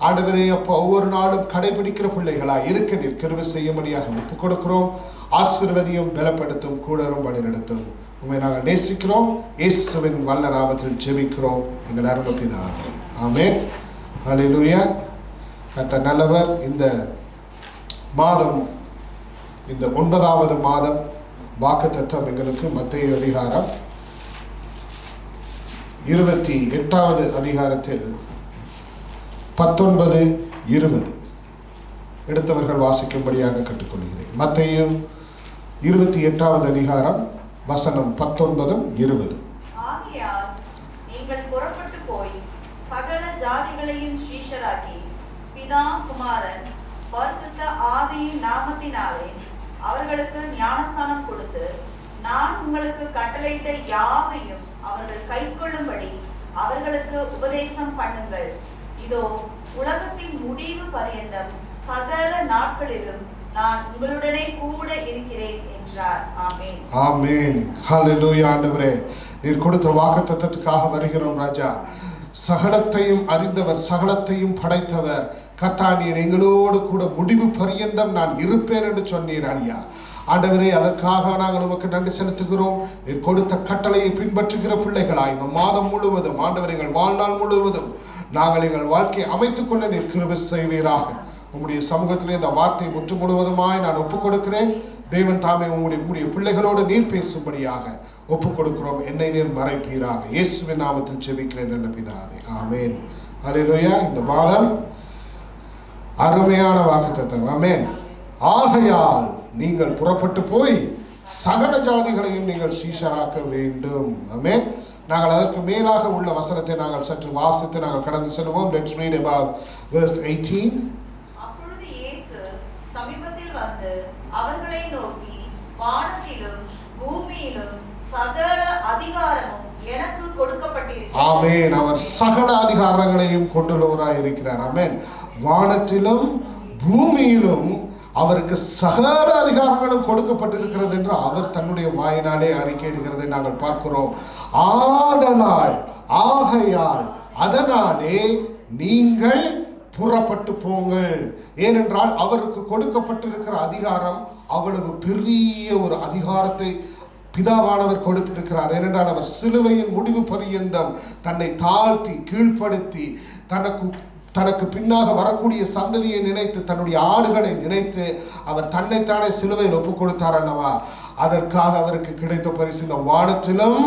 ஆண்டவரை அப்போ ஒவ்வொரு நாளும் கடைபிடிக்கிற பிள்ளைகளாக இருக்க நீர் கிருபை செய்யும்படியாக ஒப்புக் கொடுக்கிறோம். ஆசீர்வதியும் பலப்படுத்தும் கூடரும் வழிநடத்தும். உண்மை நாங்கள் நேசிக்கிறோம். இயேசுவின் வல்ல நாமத்தில் ஜெபிக்கிறோம் எங்கள் அருமை பிதாவே. ஆமென். ஹல்லேலூயா. கர்த்தர் நல்லவர். இந்த மாதம், இந்த 9வது மாதம் வாக்குத்தத்தம் எங்களுக்கு மத்தேயு அதிகாரம் 28வது அதிகாரத்தில் 19, 20 எடுத்தவர்கள் வாசிக்கும்படியாக கற்றுக்கொள்கிறேன். மத்தேயு 28வது அதிகாரம் வசனம் 19, 20. ஆகையால் நீங்கள் புறப்பட்டு போய் சகல ஜாதிகளையும் சீஷராக்கி பிதா குமாரன் பரிசுத்த ஆவியின் நாமத்தினாலே அவர்களுக்கு ஞானஸ்நானம் கொடுத்து நான் உங்களுக்கு கட்டளையிட்ட யாவையும் அவர்கள் கைக்கொள்ளும்படி அவர்களுக்கு உபதேசம் பண்ணுங்கள். இதோ உலகத்தின் முடிவு பரியந்தம் சகல நாட்களிலும் நான் உங்களுடனே கூட இருக்கிறேன் என்றார். ஆமென். ஆமென். ஹல்லேலூயா. ஆண்டவரே, நீர் கொடுத்த வாக்குத்தத்தத்துக்காக வருகிறோம் ராஜா. சகலத்தையும் அறிந்தவர், சகலத்தையும் படைத்தவர் கர்த்தா, நீர் எங்களோடு கூட முடிவு பரியந்தம் நான் இருப்பேன் என்று சொன்னீர் ஐயா. ஆண்டவரே, அதற்காக நாங்கள் உமக்கு நன்றி செலுத்துகிறோம். நீர் கொடுத்த கட்டளையை பின்பற்றுகிற பிள்ளைகளாய் இந்த மாதம் முழுவதும் ஆண்டவர் எங்கள் வாழ்நாள் முழுவதும் நாங்கள் எங்கள் வாழ்க்கையை அமைத்துக் கொள்ள நீர் கிருபை செய்வீராக. உங்களுடைய சமூகத்திலே இந்த வார்த்தையை முற்று முழுவதுமாய் நான் ஒப்புக் கொடுக்கிறேன். தேவன் தாமே உங்களுடைய பிள்ளைகளோடு நீர் பேசும்படியாக ஒப்புக் கொடுக்கிறோம். என்னை நீர் மறைப்பீராக. இயேசுவின் நாமத்தில் ஜெபிக்கிறேன் நல்ல பிதாவே. ஆமென். அல்லேலூயா. இந்த மாதம் அருமையான வாக்குத்தத்தம். ஆமென். ஆகையால் நீங்கள் புறப்பட்டு போய் சகல ஜாதிகளையும் நீங்கள் சீஷராக்க வேண்டும். ஆமென். நாங்கள் அதற்கு மேலாக உள்ள வசனத்தை நாங்கள் சற்று வாசித்து நாங்கள் கடந்து செல்வோம். Let's read about verse 18. அப்பொழுது இயேசு சமீபத்தில் வந்து அவர்களை நோக்கி, வானத்திலும் பூமியிலும் சகல அதிகாரமும் எனக்கு கொடுக்கப்பட்டிருக்கிறது. ஆமென். அவர் சகல அதிகாரங்களையும் கொண்டுள்ளவராய் இருக்கிறார். ஆமென். வானத்திலும் பூமியிலும் அவருக்கு சகல அதிகாரங்களும் கொடுக்கப்பட்டிருக்கிறது என்று அவர் தன்னுடைய வாயினாலே அறிக்கையிடுகிறதை நாங்கள் பார்க்கிறோம். ஆதலால், ஆகையால், அதனாலே நீங்கள் புறப்பட்டு போங்கள். ஏனென்றால் அவருக்கு கொடுக்கப்பட்டிருக்கிற அதிகாரம் அவ்வளவு பெரிய ஒரு அதிகாரத்தை பிதாவானவர் கொடுத்திருக்கிறார். ஏனென்றால் அவர் சிலுவையின் முடிவு பரியந்தம் தன்னை தாழ்த்தி கீழ்ப்படுத்தி தனக்கு பின்னாக வரக்கூடிய சந்ததியை நினைத்து, தன்னுடைய ஆடுகளை நினைத்து அவர் தன்னைத்தானே சிலுவையில் ஒப்புக் கொடுத்தார் அல்லவா? அதற்காக அவருக்கு கிடைத்த பரிசு இந்த வானத்திலும்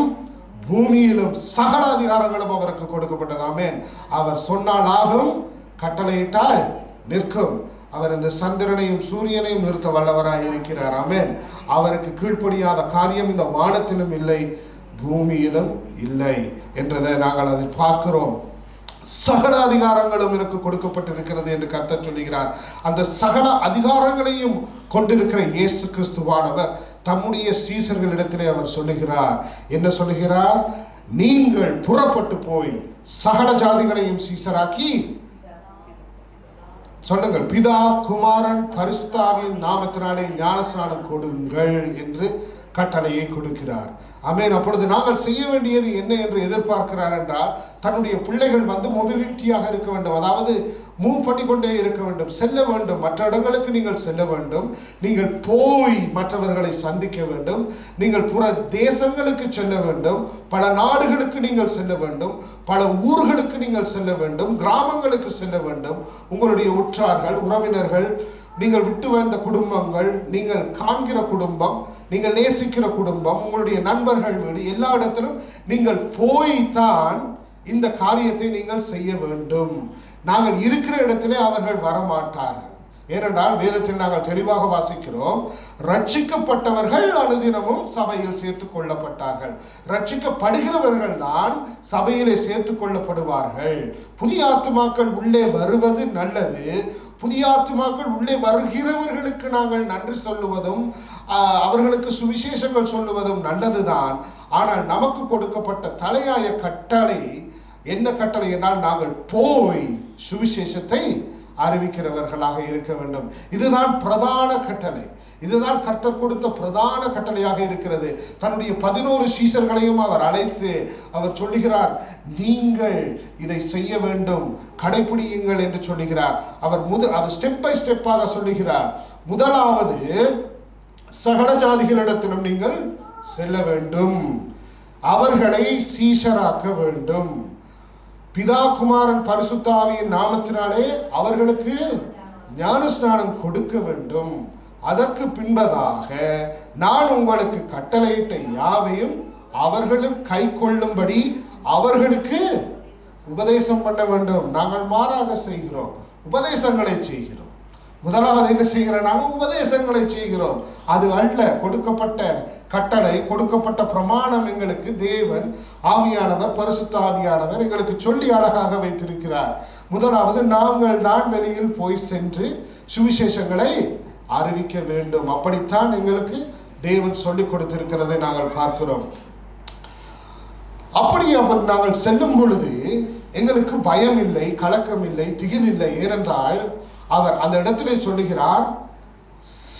பூமியிலும் சகல அதிகாரங்களும் அவருக்கு கொடுக்கப்பட்டது. ஆமென். அவர் சொன்னால் ஆகும், கட்டளையிட்டால் நிற்கும். அவர் இந்த சந்திரனையும் சூரியனையும் நிறுத்த வல்லவராய் இருக்கிறார். ஆமென். அவருக்கு கீழ்ப்படியாத காரியம் இந்த வானத்திலும் இல்லை, பூமியிலும் இல்லை என்றதை நாங்கள் அதை பார்க்கிறோம். சகல அதிகாரங்களும் எனக்கு கொடுக்கப்பட்டிருக்கிறது என்று கர்த்தர் சொல்லுகிறார். அந்த சகல அதிகாரங்களையும் கொண்டிருக்கிற இயேசு கிறிஸ்துவானவர் தம்முடைய சீசர்களிடத்திலே அவர் சொல்லுகிறார். என்ன சொல்லுகிறார்? நீங்கள் புறப்பட்டு போய் சகல ஜாதிகளையும் சீசராக்கி, சொல்லுங்கள், பிதா குமாரன் பரிசுத்த ஆவியின் நாமத்தினாலே ஞானஸ்நானம் கொடுங்கள் என்று கட்டளையை கொடுக்கிறார். ஆமென். அப்பொழுது நாங்கள் செய்ய வேண்டியது என்ன என்று எதிர்பார்க்கிறார் என்றால், தன்னுடைய பிள்ளைகள் வந்து மொபிலிட்டியாக இருக்க வேண்டும், அதாவது மூவ் பண்ணிக்கொண்டே இருக்க வேண்டும், செல்ல வேண்டும், மற்ற இடங்களுக்கு நீங்கள் செல்ல வேண்டும், நீங்கள் போய் மற்றவர்களை சந்திக்க வேண்டும், நீங்கள் புற தேசங்களுக்கு செல்ல வேண்டும், பல நாடுகளுக்கு நீங்கள் செல்ல வேண்டும், பல ஊர்களுக்கு நீங்கள் செல்ல வேண்டும், கிராமங்களுக்கு செல்ல வேண்டும். உங்களுடைய உற்றார்கள், உறவினர்கள், நீங்கள் விட்டு வந்த குடும்பங்கள், நீங்கள் காண்கிற குடும்பம், நீங்கள் நேசிக்கிற குடும்பம், உங்களுடைய நண்பர்கள் வீடு, எல்லா இடத்திலும் நீங்கள் போய்தான் இந்த காரியத்தை நீங்கள் செய்ய வேண்டும். நாங்கள் இருக்கிற இடத்திலே அவர்கள் வரமாட்டார்கள். ஏனென்றால் வேதத்தில் நாங்கள் தெளிவாக வாசிக்கிறோம், ரட்சிக்கப்பட்டவர்கள் அனுதினமும் சபையில் சேர்த்துக் கொள்ளப்பட்டார்கள். ரட்சிக்கப்படுகிறவர்கள் தான் சபையிலே சேர்த்துக் கொள்ளப்படுவார்கள். புதிய ஆத்துமாக்கள் உள்ளே வருவது நல்லது. புதிய ஆத்துமாக்கள் உள்ளே வருகிறவர்களுக்கு நாங்கள் நன்றி சொல்லுவதும் அவர்களுக்கு சுவிசேஷங்கள் சொல்லுவதும் நல்லதுதான். ஆனால் நமக்கு கொடுக்கப்பட்ட தலையாய கட்டளை என்ன கட்டளை என்றால், நாங்கள் போய் சுவிசேஷத்தை அறிவிக்கிறவர்களாக இருக்க வேண்டும். இதுதான் பிரதான கட்டளை. இதுதான் கர்த்தர் கொடுத்த பிரதான கட்டளையாக இருக்கிறது. தன்னுடைய 11 சீசர்களையும் அவர் அழைத்து அவர் சொல்லுகிறார், நீங்கள் இதை செய்ய வேண்டும், கடைபிடியுங்கள் என்று சொல்லுகிறார். அவர் ஸ்டெப் பை ஸ்டெப்பாக சொல்லுகிறார். முதலாவது, சகல ஜாதிகளிடத்திலும் நீங்கள் செல்ல வேண்டும், அவர்களை சீஷராக்க வேண்டும், பிதா குமாரன் பரிசுத்த ஆவியின் நாமத்தினாலே அவர்களுக்கு ஞானஸ்நானம் கொடுக்க வேண்டும். அதற்கு பின்பதாக நான் உங்களுக்கு கட்டளையிட்ட யாவையும் அவர்களும் கை கொள்ளும்படி அவர்களுக்கு உபதேசம் பண்ண வேண்டும். நாங்கள் மாறாக செய்கிறோம், உபதேசங்களை செய்கிறோம். முதலாவது என்ன செய்கிறோம்? நாங்கள் உபதேசங்களை செய்கிறோம். அது அல்ல கொடுக்கப்பட்ட கட்டளை, கொடுக்கப்பட்ட பிரமாணம். எங்களுக்கு தேவன் ஆவியானவர், பரிசுத்த ஆவியானவர் எங்களுக்கு சொல்லி அழகாக வைத்திருக்கிறார். முதலாவது, நாங்கள் தான் வெளியில் போய் சென்று சுவிசேஷங்களை அறிவிக்க வேண்டும். அப்படித்தான் எங்களுக்கு தேவன் சொல்லிக் கொடுத்திருக்கிறதை நாங்கள் பார்க்கிறோம். அப்படி நாங்கள் செல்லும் பொழுது எங்களுக்கு பயம் இல்லை, கலக்கம் இல்லை, திகில் இல்லை. ஏனென்றால் அவர் அந்த இடத்திலே சொல்லுகிறார்,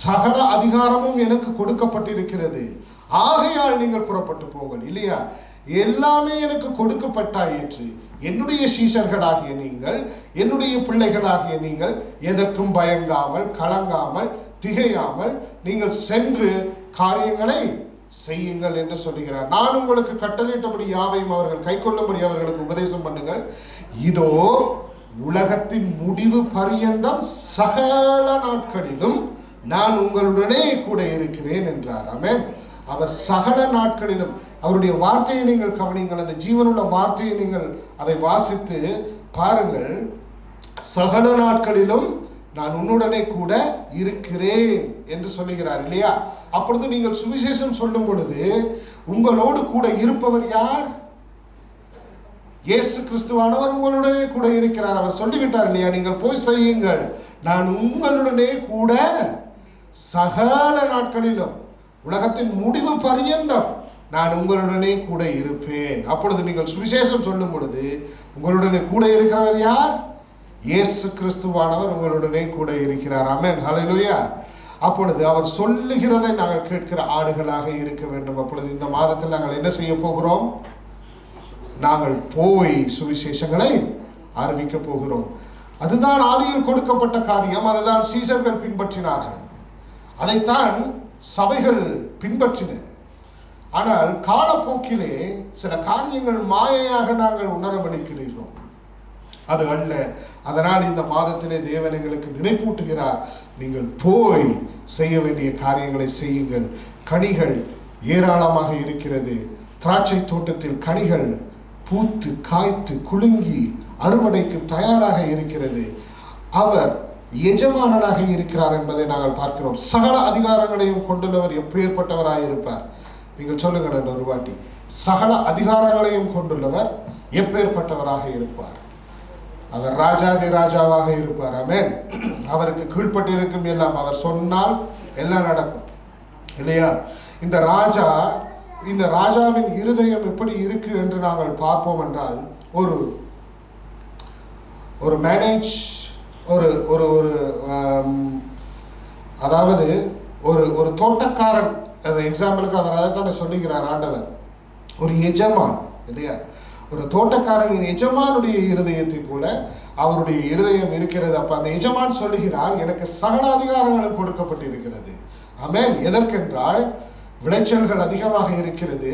சகல அதிகாரமும் எனக்கு கொடுக்கப்பட்டிருக்கிறது, ஆகையால் நீங்கள் புறப்பட்டு போங்கள். இல்லையா? எல்லாமே எனக்கு கொடுக்கப்பட்டாயிற்று. என்னுடைய சீஷர்களாகிய நீங்கள், என்னுடைய பிள்ளைகளாகிய நீங்கள் எதற்கும் பயங்காமல், கலங்காமல், திகையாமல் நீங்கள் சென்று காரியங்களை செய்யுங்கள் என்று சொல்லுகிறார். நான் உங்களுக்கு கட்டளையிட்டபடி யாவையும் அவர்கள் கை கொள்ளும்படி அவர்களுக்கு உபதேசம் பண்ணுங்கள். இதோ உலகத்தின் முடிவு பரியந்தம் சகல நாட்களிலும் நான் உங்களுடனே கூட இருக்கிறேன் என்றார். ஆமென். அவர் சகல நாட்களிலும், அவருடைய வார்த்தையை நீங்கள் கவனிங்கள், அந்த ஜீவனுள்ள வார்த்தையை நீங்கள் அதை வாசித்து பாருங்கள். சகல நாட்களிலும் நான் உன்னுடனே கூட இருக்கிறேன் என்று சொல்லுகிறார். இல்லையா? அப்பொழுது நீங்கள் சுவிசேஷம் சொல்லும் பொழுது உங்களோடு கூட இருப்பவர் யார்? இயேசு கிறிஸ்துவானவர் உங்களுடனே கூட இருக்கிறார். அவர் சொல்லிவிட்டார் இல்லையா? நீங்கள் போய் செய்யுங்கள், நான் உங்களுடனே கூட சகல நாட்களிலும், உலகத்தின் முடிவு பரியந்தம் நான் உங்களுடனே கூட இருப்பேன். அப்பொழுது நீங்கள் சுவிசேஷம் சொல்லும் பொழுது உங்களுடனே கூட இருக்கிறவர் யார்? இயேசு கிறிஸ்துவானவர் உங்களுடனே கூட இருக்கிறார். ஆமென். ஹல்லேலூயா. அப்பொழுது அவர் சொல்லுகிறதை நாங்கள் கேட்கிற ஆடுகளாக இருக்க வேண்டும். அப்பொழுது இந்த மாதத்தில் நாங்கள் என்ன செய்ய போகிறோம்? நாங்கள் போய் சுவிசேஷங்களை அறிவிக்க போகிறோம். அதுதான் ஆதியில் கொடுக்கப்பட்ட காரியம். அதுதான் சீசர்கள் பின்பற்றினார்கள், அதைத்தான் சபைகள் பின்பற்றின. ஆனால் காலப்போக்கிலே சில காரியங்கள் மாயையாக நாங்கள் உணரவழிக்கிறோம். அது அல்ல. அதனால் இந்த மாதத்திலே தேவன் எங்களுக்கு நினைப்பூட்டுகிறார், நீங்கள் போய் செய்ய வேண்டிய காரியங்களை செய்யுங்கள். கனிகள் ஏராளமாக இருக்கிறது. திராட்சை தோட்டத்தில் கனிகள் பூத்து காய்த்து குலுங்கி அறுவடைக்கு தயாராக இருக்கிறது. அவர் எஜமானனாக இருக்கிறார் என்பதை நாங்கள் பார்க்கிறோம். சகல அதிகாரங்களையும் கொண்டுள்ளவர் எப்பேற்பட்டவராக இருப்பார்? நீங்கள் சொல்லுங்கள் ஒரு வாட்டி. சகல அதிகாரங்களையும் கொண்டுள்ளவர் எப்பேற்பட்டவராக இருப்பார்? அவர் ராஜாதி ராஜாவாக இருப்பார். ஆமென். அவருக்கு கீழ்ப்பட்டிருக்கும் எல்லாம் அவர் சொன்னால் எல்லாம் நடக்கும் இல்லையா? இந்த ராஜாவின் இருதயம் எப்படி இருக்கு என்று நாங்கள் பார்ப்போம் என்றால், ஒரு மேனேஜ் அதாவது ஒரு தோட்டக்காரன், அந்த எக்ஸாம்பிளுக்கு அவர் அதை தானே சொல்லுகிறார் ஆண்டவர். ஒரு எஜமான் இல்லையா? ஒரு தோட்டக்காரனின் எஜமானுடைய இருதயத்தை போல அவருடைய இருதயம் இருக்கிறது. அப்ப அந்த எஜமான் சொல்லுகிறார், எனக்கு சகல அதிகாரங்களும் கொடுக்கப்பட்டிருக்கிறது. ஆமென். எதற்கென்றால் விளைச்சல்கள் அதிகமாக இருக்கிறது,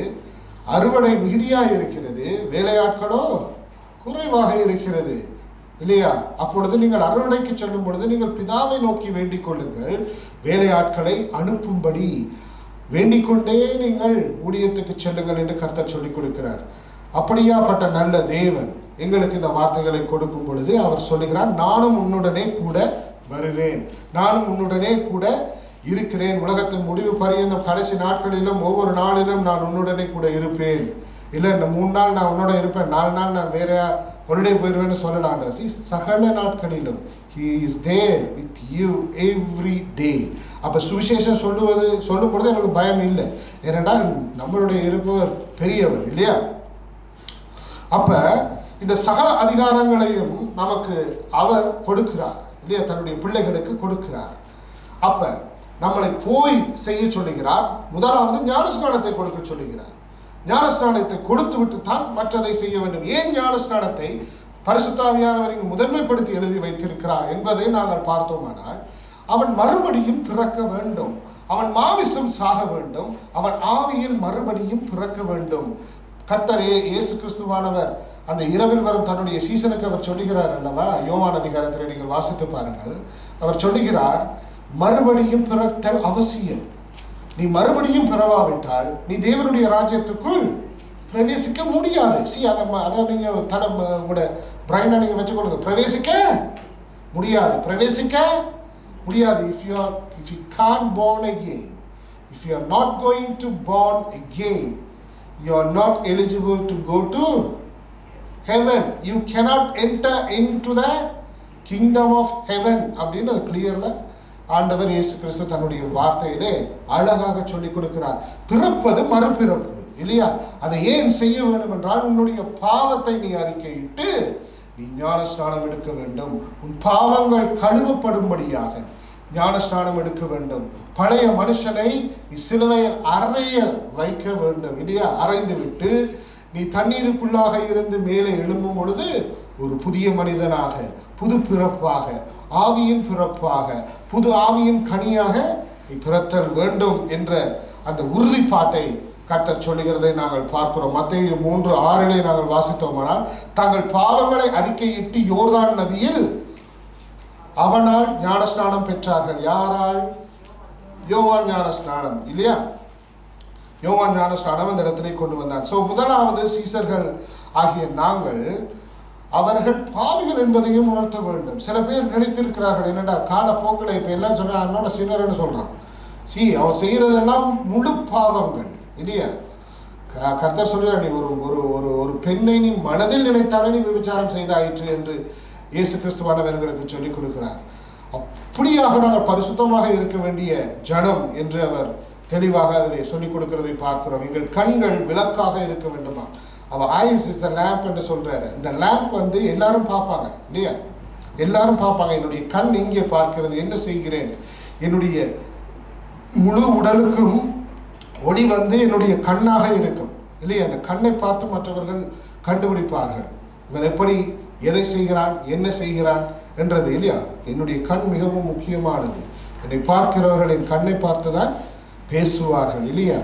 அறுவடை மிகுதியாக இருக்கிறது, வேலையாட்களோ குறைவாக இருக்கிறது இல்லையா? அப்பொழுது நீங்கள் அறுவடைக்கு செல்லும் பொழுது நீங்கள் பிதாவை நோக்கி வேண்டிக் கொள்ளுங்கள், வேலையாட்களை அனுப்பும்படி வேண்டிக் கொண்டே நீங்கள் ஊழியத்துக்கு செல்லுங்கள் என்று கர்த்தர் சொல்லிக் கொடுக்கிறார். அப்படியாப்பட்ட நல்ல தேவன் எங்களுக்கு இந்த வார்த்தைகளை கொடுக்கும் பொழுது அவர் சொல்லுகிறார், நானும் உன்னுடனே கூட வருவேன், நானும் உன்னுடனே கூட இருக்கிறேன், உலகத்தின் முடிவு பரியந்தம் கடைசி நாட்களிலும் ஒவ்வொரு நாளிலும் நான் உன்னுடனே கூட இருப்பேன். இல்லை இந்த 3 நாள் நான் உன்னோட இருப்பேன், 4 நாள் நான் வேற ஹாலிடே போயிடுவேன்னு சொல்லலாம். சகல நாட்களிலும் he is there with you every day. அப்ப சுவிசேஷம் சொல்லும் பொழுது எனக்கு பயம் இல்லை, ஏனென்றால் நம்மளுடைய இருப்பவர் பெரியவர் இல்லையா? அப்ப இந்த சகல அதிகாரங்களையும் நமக்கு அவர் கொடுக்கிறார் இல்லையா? தன்னுடைய பிள்ளைகளுக்கு கொடுக்கிறார். அப்ப நம்மளை போய் செய்ய சொல்லுகிறார். முதலாவது ஞானஸ்நானத்தை கொடுக்க சொல்லுகிறார். ஞானஸ்நானத்தை கொடுத்து விட்டு தான் மற்றதை செய்ய வேண்டும். ஏன் ஞானஸ்நானத்தை பரிசுத்த ஆவியானவர் இங்கு முதன்மைப்படுத்தி எழுதி வைத்திருக்கிறார் என்பதை நாங்கள் பார்த்தோமானால், அவன் மறுபடியும் பிறக்க வேண்டும், அவன் மாமிசம் சாக வேண்டும், அவன் ஆவியில் மறுபடியும் பிறக்க வேண்டும். கர்த்தர் இயேசு கிறிஸ்துவானவர் அந்த இரவில் வரும் தன்னுடைய சீசனுக்கு அவர் சொல்லுகிறார் அல்லவா? யோவான் அதிகாரத்தில் நீங்கள் வாசித்து பாருங்கள். அவர் சொல்லுகிறார், மறுபடியும் பிறத்தல் அவசியம். நீ மறுபடியும் பிறவாவிட்டால் நீ தேவனுடைய ராஜ்யத்துக்குள் பிரவேசிக்க முடியாது. அதை நீங்க உங்களோட பிரைனை நீங்க வச்சுக்கொள்ளுங்க. பிரவேசிக்க முடியாது. If you can't born again, if you are not going to born again, you are not eligible to go to heaven. You cannot enter into the kingdom of heaven. அப்படின்னு அது கிளியர்ல ஆண்டவர் இயேசு கிறிஸ்து தன்னுடைய வார்த்தையிலே அழகாக சொல்லிக் கொடுக்கிறார். பிறப்பது மறுபிறப்பு இல்லையா? அதை ஏன் செய்ய வேண்டும் என்றால், உன்னுடைய பாவத்தை நீ அறிக்கையிட்டு நீ ஞானஸ்நானம் எடுக்க வேண்டும். உன் பாவங்கள் கழுவப்படும்படியாக ஞானஸ்நானம் எடுக்க வேண்டும். பழைய மனுஷனை நீ சிலுவையில் அறைய வைக்க வேண்டும் இல்லையா? அறைந்து விட்டு நீ தண்ணீருக்குள்ளாக இருந்து மேலே எழும்பும் பொழுது ஒரு புதிய மனிதனாக, புது பிறப்பாக, ஆவியின் பிறப்பாக, புது ஆவியின் கனியாக நீ பிறத்தல் வேண்டும் என்ற அந்த உறுதிப்பாட்டை கர்த்தர் சொல்லுகிறதை நாங்கள் பார்க்கிறோம். மத்தேயு 3:6 நாங்கள் வாசித்தோமானால், தங்கள் பாவங்களை அறிக்கையிட்டு யோர்தான் நதியில் அவனால் ஞானஸ்நானம் பெற்றார்கள். யாரால்? யோவான் ஞானஸ்நானம் இல்லையா? யோவான் ஞானஸ்நானம் அந்த இடத்திலே கொண்டு வந்தார். முதலாவது சீசர்கள் ஆகிய நாங்கள் அவர்கள் பாவிகள் என்பதையும் உணர்த்த வேண்டும். சில பேர் நினைத்திருக்கிறார்கள், என்னடா காலப்போக்கில் இப்போ எல்லாம் சொல்றான் அவனோட சிலர்னு சொல்றான். அவன் செய்யறதெல்லாம் முழு பாவங்கள் இல்லையா? கர்த்தர் சொல்றார், நீ ஒரு பெண்ணை நீ மனதில் நினைத்தாலே நீ விபச்சாரம் செய்தாயிற்று என்று இயேசு கிறிஸ்துவானவர்களுக்கு சொல்லிக் கொடுக்கிறார். அப்படியாக நாங்கள் பரிசுத்தமாக இருக்க வேண்டிய ஜனம் என்று அவர் தெளிவாக அதில் சொல்லிக் கொடுக்கிறதை பார்க்கிறோம். எங்கள் கண்கள் விளக்காக இருக்க வேண்டுமா? அவன் ஐஸ் இஸ் த லேம்ப் என்று சொல்றாரு. இந்த லேம்ப் எல்லாரும் பார்ப்பாங்க இல்லையா? எல்லாரும் பார்ப்பாங்க. என்னுடைய கண் இங்கே பார்க்கிறது, என்ன செய்கிறேன்? என்னுடைய முழு உடலுக்கும் ஒளி என்னுடைய கண்ணாக இருக்கும் இல்லையா? அந்த கண்ணை பார்த்து மற்றவர்கள் கண்டுபிடிப்பார்கள், இவன் எப்படி எதை செய்கிறான், என்ன செய்கிறான் என்றது இல்லையா? என்னுடைய கண் மிகவும் முக்கியமானது. என்னை பார்க்கிறவர்கள் என் கண்ணை பார்த்துதான் பேசுவார்கள் இல்லையா?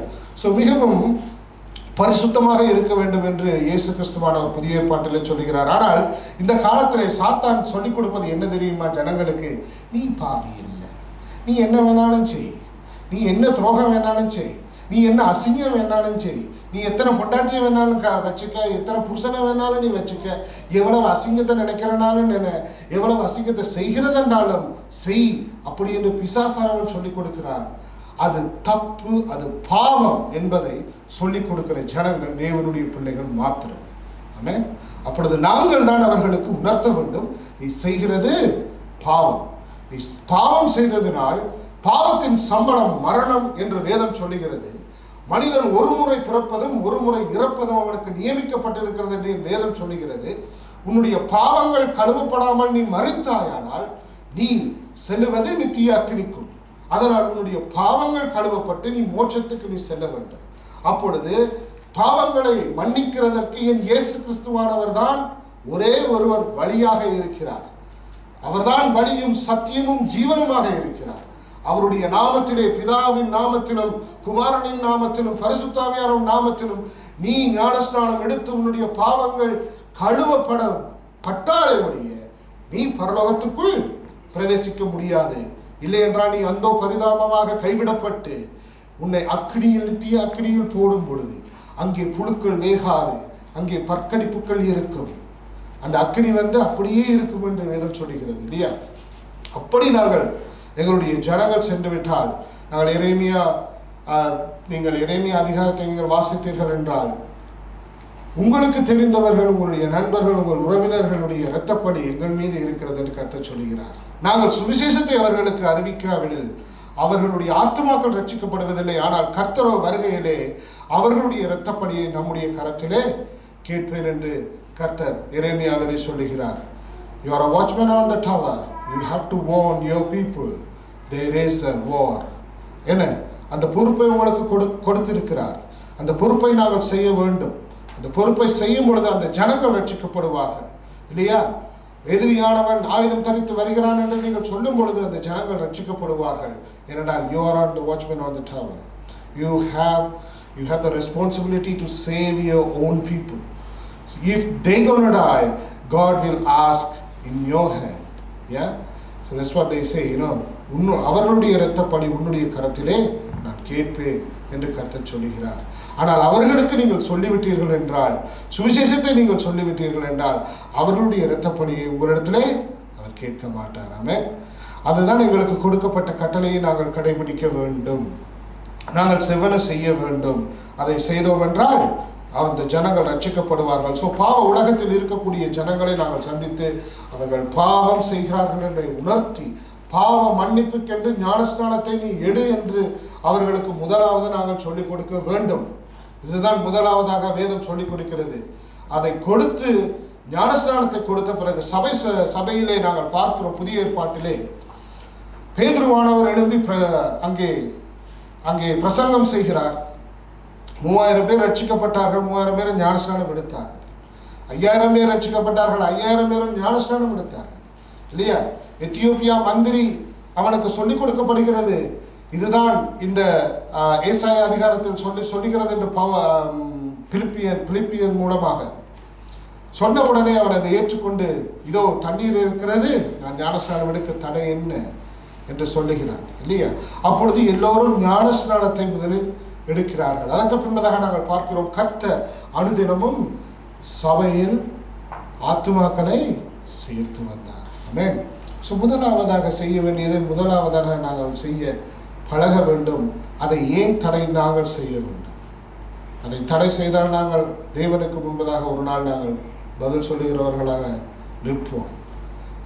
மிகவும் பரிசுத்தமாக இருக்க வேண்டும் என்று இயேசு கிறிஸ்துவானவர் புதிய ஏற்பாட்டிலே சொல்லுகிறார். ஆனால் இந்த காலத்திலே சாத்தான் சொல்லிக் கொடுப்பது என்ன தெரியுமா ஜனங்களுக்கு? நீ பாவி இல்லை, நீ என்ன வேணாலும் செய், நீ என்ன துரோகம் வேணாலும் செய், நீ என்ன அசிங்கம் வேணாலும் செய், நீ எத்தனை பொண்டாட்டியை வேணாலும் வச்சுக்க, எத்தனை புருஷனை வேணாலும் நீ வச்சுக்க, எவ்வளவு அசிங்கத்தை நினைக்கிறனாலும் எவ்வளவு அசிங்கத்தை செய்கிறதென்றாலும் செய் அப்படி என்று பிசாசானவன் சொல்லிக் கொடுக்கிறார். அது தப்பு, அது பாவம் என்பதை சொல்லிக் கொடுக்கிற ஜனங்கள் தேவனுடைய பிள்ளைகள் மாத்திரம். ஆமென். அப்பொழுது நாங்கள் தான் அவர்களுக்கு உணர்த்த வேண்டும், நீ செய்கிறது பாவம், நீ பாவம் செய்ததினால் பாவத்தின் சம்பளம் மரணம் என்று வேதம் சொல்லுகிறது. மனிதன் ஒரு முறை பிறப்பதும் ஒரு முறை இறப்பதும் அவனுக்கு நியமிக்கப்பட்டிருக்கிறது என்று வேதம் சொல்லுகிறது. உன்னுடைய பாவங்கள் கழுவப்படாமல் நீ மரித்தாயானால் நீ செல்லுவது நித்திய அக்கினிக்குள். அதனால் உன்னுடைய பாவங்கள் கழுவப்பட்டு நீ மோட்சத்துக்கு நீ செல்ல வேண்டும். அப்பொழுது பாவங்களை மன்னிக்கிறதற்கு என் இயேசு கிறிஸ்துவானவர் தான் ஒரே ஒருவர் வழியாக இருக்கிறார். அவர்தான் வழியும் சத்தியமும் ஜீவனுமாக இருக்கிறார். அவருடைய நாமத்திலே, பிதாவின் நாமத்திலும் குமாரனின் நாமத்திலும் பரிசுத்தாவியாரின் நாமத்திலும் நீ ஞானஸ்நானம் எடுத்து உன்னுடைய பாவங்கள் கழுவப்பட்டாலே ஒழிய நீ பரலோகத்துக்குள் பிரவேசிக்க முடியாது. இல்லை என்றால் நீ அந்தோ பரிதாபமாக கைவிடப்பட்டு உன்னை அக்னியில் நித்திய அக்னியில் போடும் பொழுது அங்கே புழுக்கள் வேகாது, அங்கே பற்கடிப்புகள் இருக்கும். அந்த அக்னி அப்படியே இருக்கும் என்று வேதம் சொல்லுகிறது இல்லையா? அப்படி நாங்கள் எங்களுடைய ஜனங்கள் சென்று விட்டால், நாங்கள் நீங்கள் எரேமியா அதிகாரத்தை நீங்கள் வாசித்தீர்கள் என்றால் உங்களுக்கு தெரிந்தவர்கள், உங்களுடைய நண்பர்கள், உங்கள் உறவினர்களுடைய இரத்தப்படி எங்கள் மீது இருக்கிறது என்று கர்த்தர் சொல்லுகிறார். நாங்கள் சுவிசேஷத்தை அவர்களுக்கு அறிவிக்காவிடில் அவர்களுடைய ஆத்துமாக்கள் ரட்சிக்கப்படுவதில்லை. ஆனால் கர்த்தரோ வருகையிலே அவர்களுடைய இரத்தப்படியை நம்முடைய கரத்திலே கேட்பேன் என்று கர்த்தர் எரேமியாவிலே சொல்லுகிறார். You are a watchman on the tower. You have to warn your people. There is a war. என்ன அந்த பொறுப்பை உங்களுக்கு கொடுத்திருக்கிறார். அந்த பொறுப்பை நாங்கள் செய்ய வேண்டும். அந்த பொறுப்பை செய்யும் பொழுது அந்த ஜனங்கள் ரட்சிக்கப்படுவார்கள் இல்லையா? எதிரியானவன் ஆயுதம் தரித்து வருகிறான் என்று நீங்கள் சொல்லும் பொழுது அந்த ஜனங்கள் ரட்சிக்கப்படுவார்கள். ஏனென்றால் you are on the watchman on the tower. You have the responsibility to save your own people. If they gonna die, God will ask in your hand. Yeah, so that's what they say, அவர்களுடைய இரத்தப்படி உன்னுடைய கரத்திலே நான் கேட்பேன் என்று கர்த்தர் சொல்லுகிறார். ஆனால் அவர்களுக்கு நீங்கள் சொல்லிவிட்டீர்கள் என்றால், சுவிசேஷத்தை நீங்கள் சொல்லிவிட்டீர்கள் என்றால் அவர்களுடைய இரத்தப்படியை உங்களிடத்திலே அவர் கேட்க மாட்டார். ஆமென். அதுதான் எங்களுக்கு கொடுக்கப்பட்ட கட்டளையை நாங்கள் கடைபிடிக்க வேண்டும். நாங்கள் செவ்வன செய்ய வேண்டும். அதை செய்தோம் என்றால் அந்த ஜனங்கள் ரட்சிக்கப்படுவார்கள். ஸோ பாவ உலகத்தில் இருக்கக்கூடிய ஜனங்களை நாங்கள் சந்தித்து அவர்கள் பாவம் செய்கிறார்கள் என்று உணர்த்தி பாவ மன்னிப்புக்கென்று ஞானஸ்நானத்தை நீ எடு என்று அவர்களுக்கு முதலாவது நாங்கள் சொல்லிக் கொடுக்க வேண்டும். இதுதான் முதலாவதாக வேதம் சொல்லிக் கொடுக்கிறது. அதை கொடுத்து ஞானஸ்நானத்தை கொடுத்த பிறகு சபையிலே நாங்கள் பார்க்கிறோம். புதிய ஏற்பாட்டிலே பேதுருவானவர் எழும்பி அங்கே பிரசங்கம் செய்கிறார். 3000 பேர் ரட்சிக்கப்பட்டார்கள். 3000 பேர் ஞானஸ்நானம் எடுத்தார்கள். 5000 பேர் ரட்சிக்கப்பட்டார்கள். 5000 பேரும் ஞானஸ்நானம் எடுத்தார்கள் இல்லையா? எத்தியோப்பியா மந்திரி அவனுக்கு சொல்லிக் கொடுக்கப்படுகிறது. இதுதான் இந்த ஏசாயா அதிகாரத்தில் சொல்லுகிறது என்று பிலிப்பியன் மூலமாக சொன்ன உடனே அவன் அதை ஏற்றுக்கொண்டு, இதோ தண்ணீர் இருக்கிறது, நான் ஞானஸ்நானம் எடுக்க தடை என்ன என்று சொல்லுகிறான் இல்லையா? அப்பொழுது எல்லோரும் ஞானஸ்நானத்தை முதலில் எடுக்கிறார்கள். அதற்கு பின்பதாக நாங்கள் பார்க்கிறோம், கர்த்தர் அனுதினமும் சபையில் ஆத்துமாக்களை சேர்த்து வந்தார். ஆமென். ஸோ முதலாவதாக செய்ய வேண்டியதை முதலாவதாக நாங்கள் செய்ய பழக வேண்டும். அதை ஏன் தடை நாங்கள் செய்ய வேண்டும்? அதை தடை செய்தால் நாங்கள் தேவனுக்கு முன்பதாக ஒரு நாள் நாங்கள் பதில் சொல்லுகிறவர்களாக நிற்போம்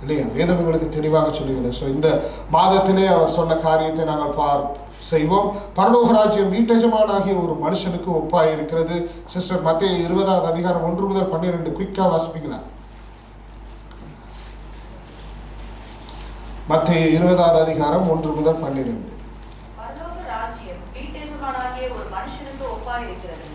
இல்லையா? வேதம் எங்களுக்கு தெளிவாக சொல்லுகிறது. ஸோ இந்த மாதத்திலே அவர் சொன்ன காரியத்தை நாங்கள் செய்வோம். பரலோக ராஜ்யம் வீட்டெஜமானாகிய ஒரு மனுஷனுக்கு ஒப்பாய் இருக்கிறது. சிஸ்டர் மத்தேயு 20வது அதிகாரம் 1 முதல் 12 குயிக்கா வாசிப்பீங்களா? மத்தேயு 20வது அதிகாரம் 1 முதல் 12. பரலோக ராஜ்யம் வீட்டெஜமானாகிய ஒரு மனுஷனுக்கு ஒப்பாய் இருக்கிறது.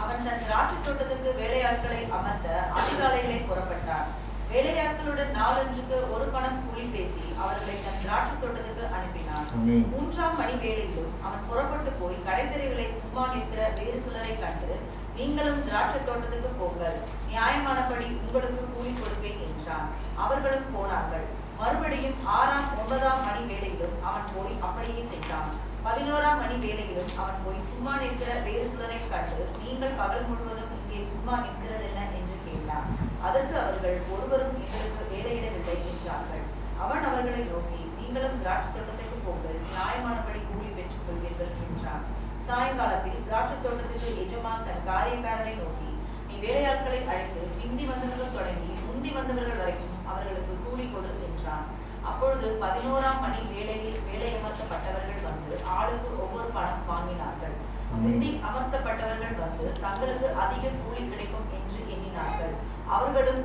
அவன் தன் திராட்சை தோட்டத்துக்கு வேலையாட்களை அமர்த்த அதிகாலையிலே புறப்பட்டான். வேலையாட்களுடன் நாளொன்றுக்கு ஒரு பணம் கூலி பேசி அவர்களை தன் திராட்சை தோட்டத்துக்கு அனுப்பினான். 3ஆம் மணி வேளையிலும் அவன் புறப்பட்டு போய் கடைத்தெருவிலே சும்மா நிற்கிற வேறு சிலரை கண்டு, நீங்களும் திராட்சை தோட்டத்துக்கு போங்கள், நியாயமானபடி உங்களுக்கு கூலி கொடுப்பேன் என்றான். அவர்களும் போனார்கள். மறுபடியும் 6ஆம் 9ஆம் மணி வேளையிலும் அவன் போய் அப்படியே செய்தான். 11ஆம் மணி வேளையிலும் அவன் போய் சும்மா நிற்கிற வேறு சிலரை கண்டு, நீங்கள் பகல் முழுவதும் இங்கே சும்மா நிற்கிறதென்ன என்று கேட்டான். அதற்கு அவர்கள், ஒருவரும் எங்களுக்கு வேலையிடவில்லை என்றார்கள். அவன் அவர்களை நோக்கி, நீங்களும் திராட்சை தோட்டத்துக்கு போங்கள், நியாயமானபடி கூலி பெற்றுக் கொள்வீர்கள் என்றான். சாயங்காலத்தில் திராட்சை தோட்டத்துக்கு எஜமான் தன் காரியக்காரனை நோக்கி, நீ வேலையாட்களை அழைத்து பிந்தி வந்தவர்கள் தொடங்கி முந்தி வந்தவர்கள் வரைக்கும் அவர்களுக்கு கூலி கொடு என்றான். அப்பொழுது 11ஆம் மணி வேளையில் வேலையமர்த்தப்பட்டவர்கள் வந்து ஆளுக்கு ஒவ்வொரு பணம் வாங்கினார்கள். முந்தி அமர்த்தப்பட்டவர்கள் வந்து தங்களுக்கு அதிக கூலி கிடைக்கும் என்று எண்ணினார்கள். அவர்களும்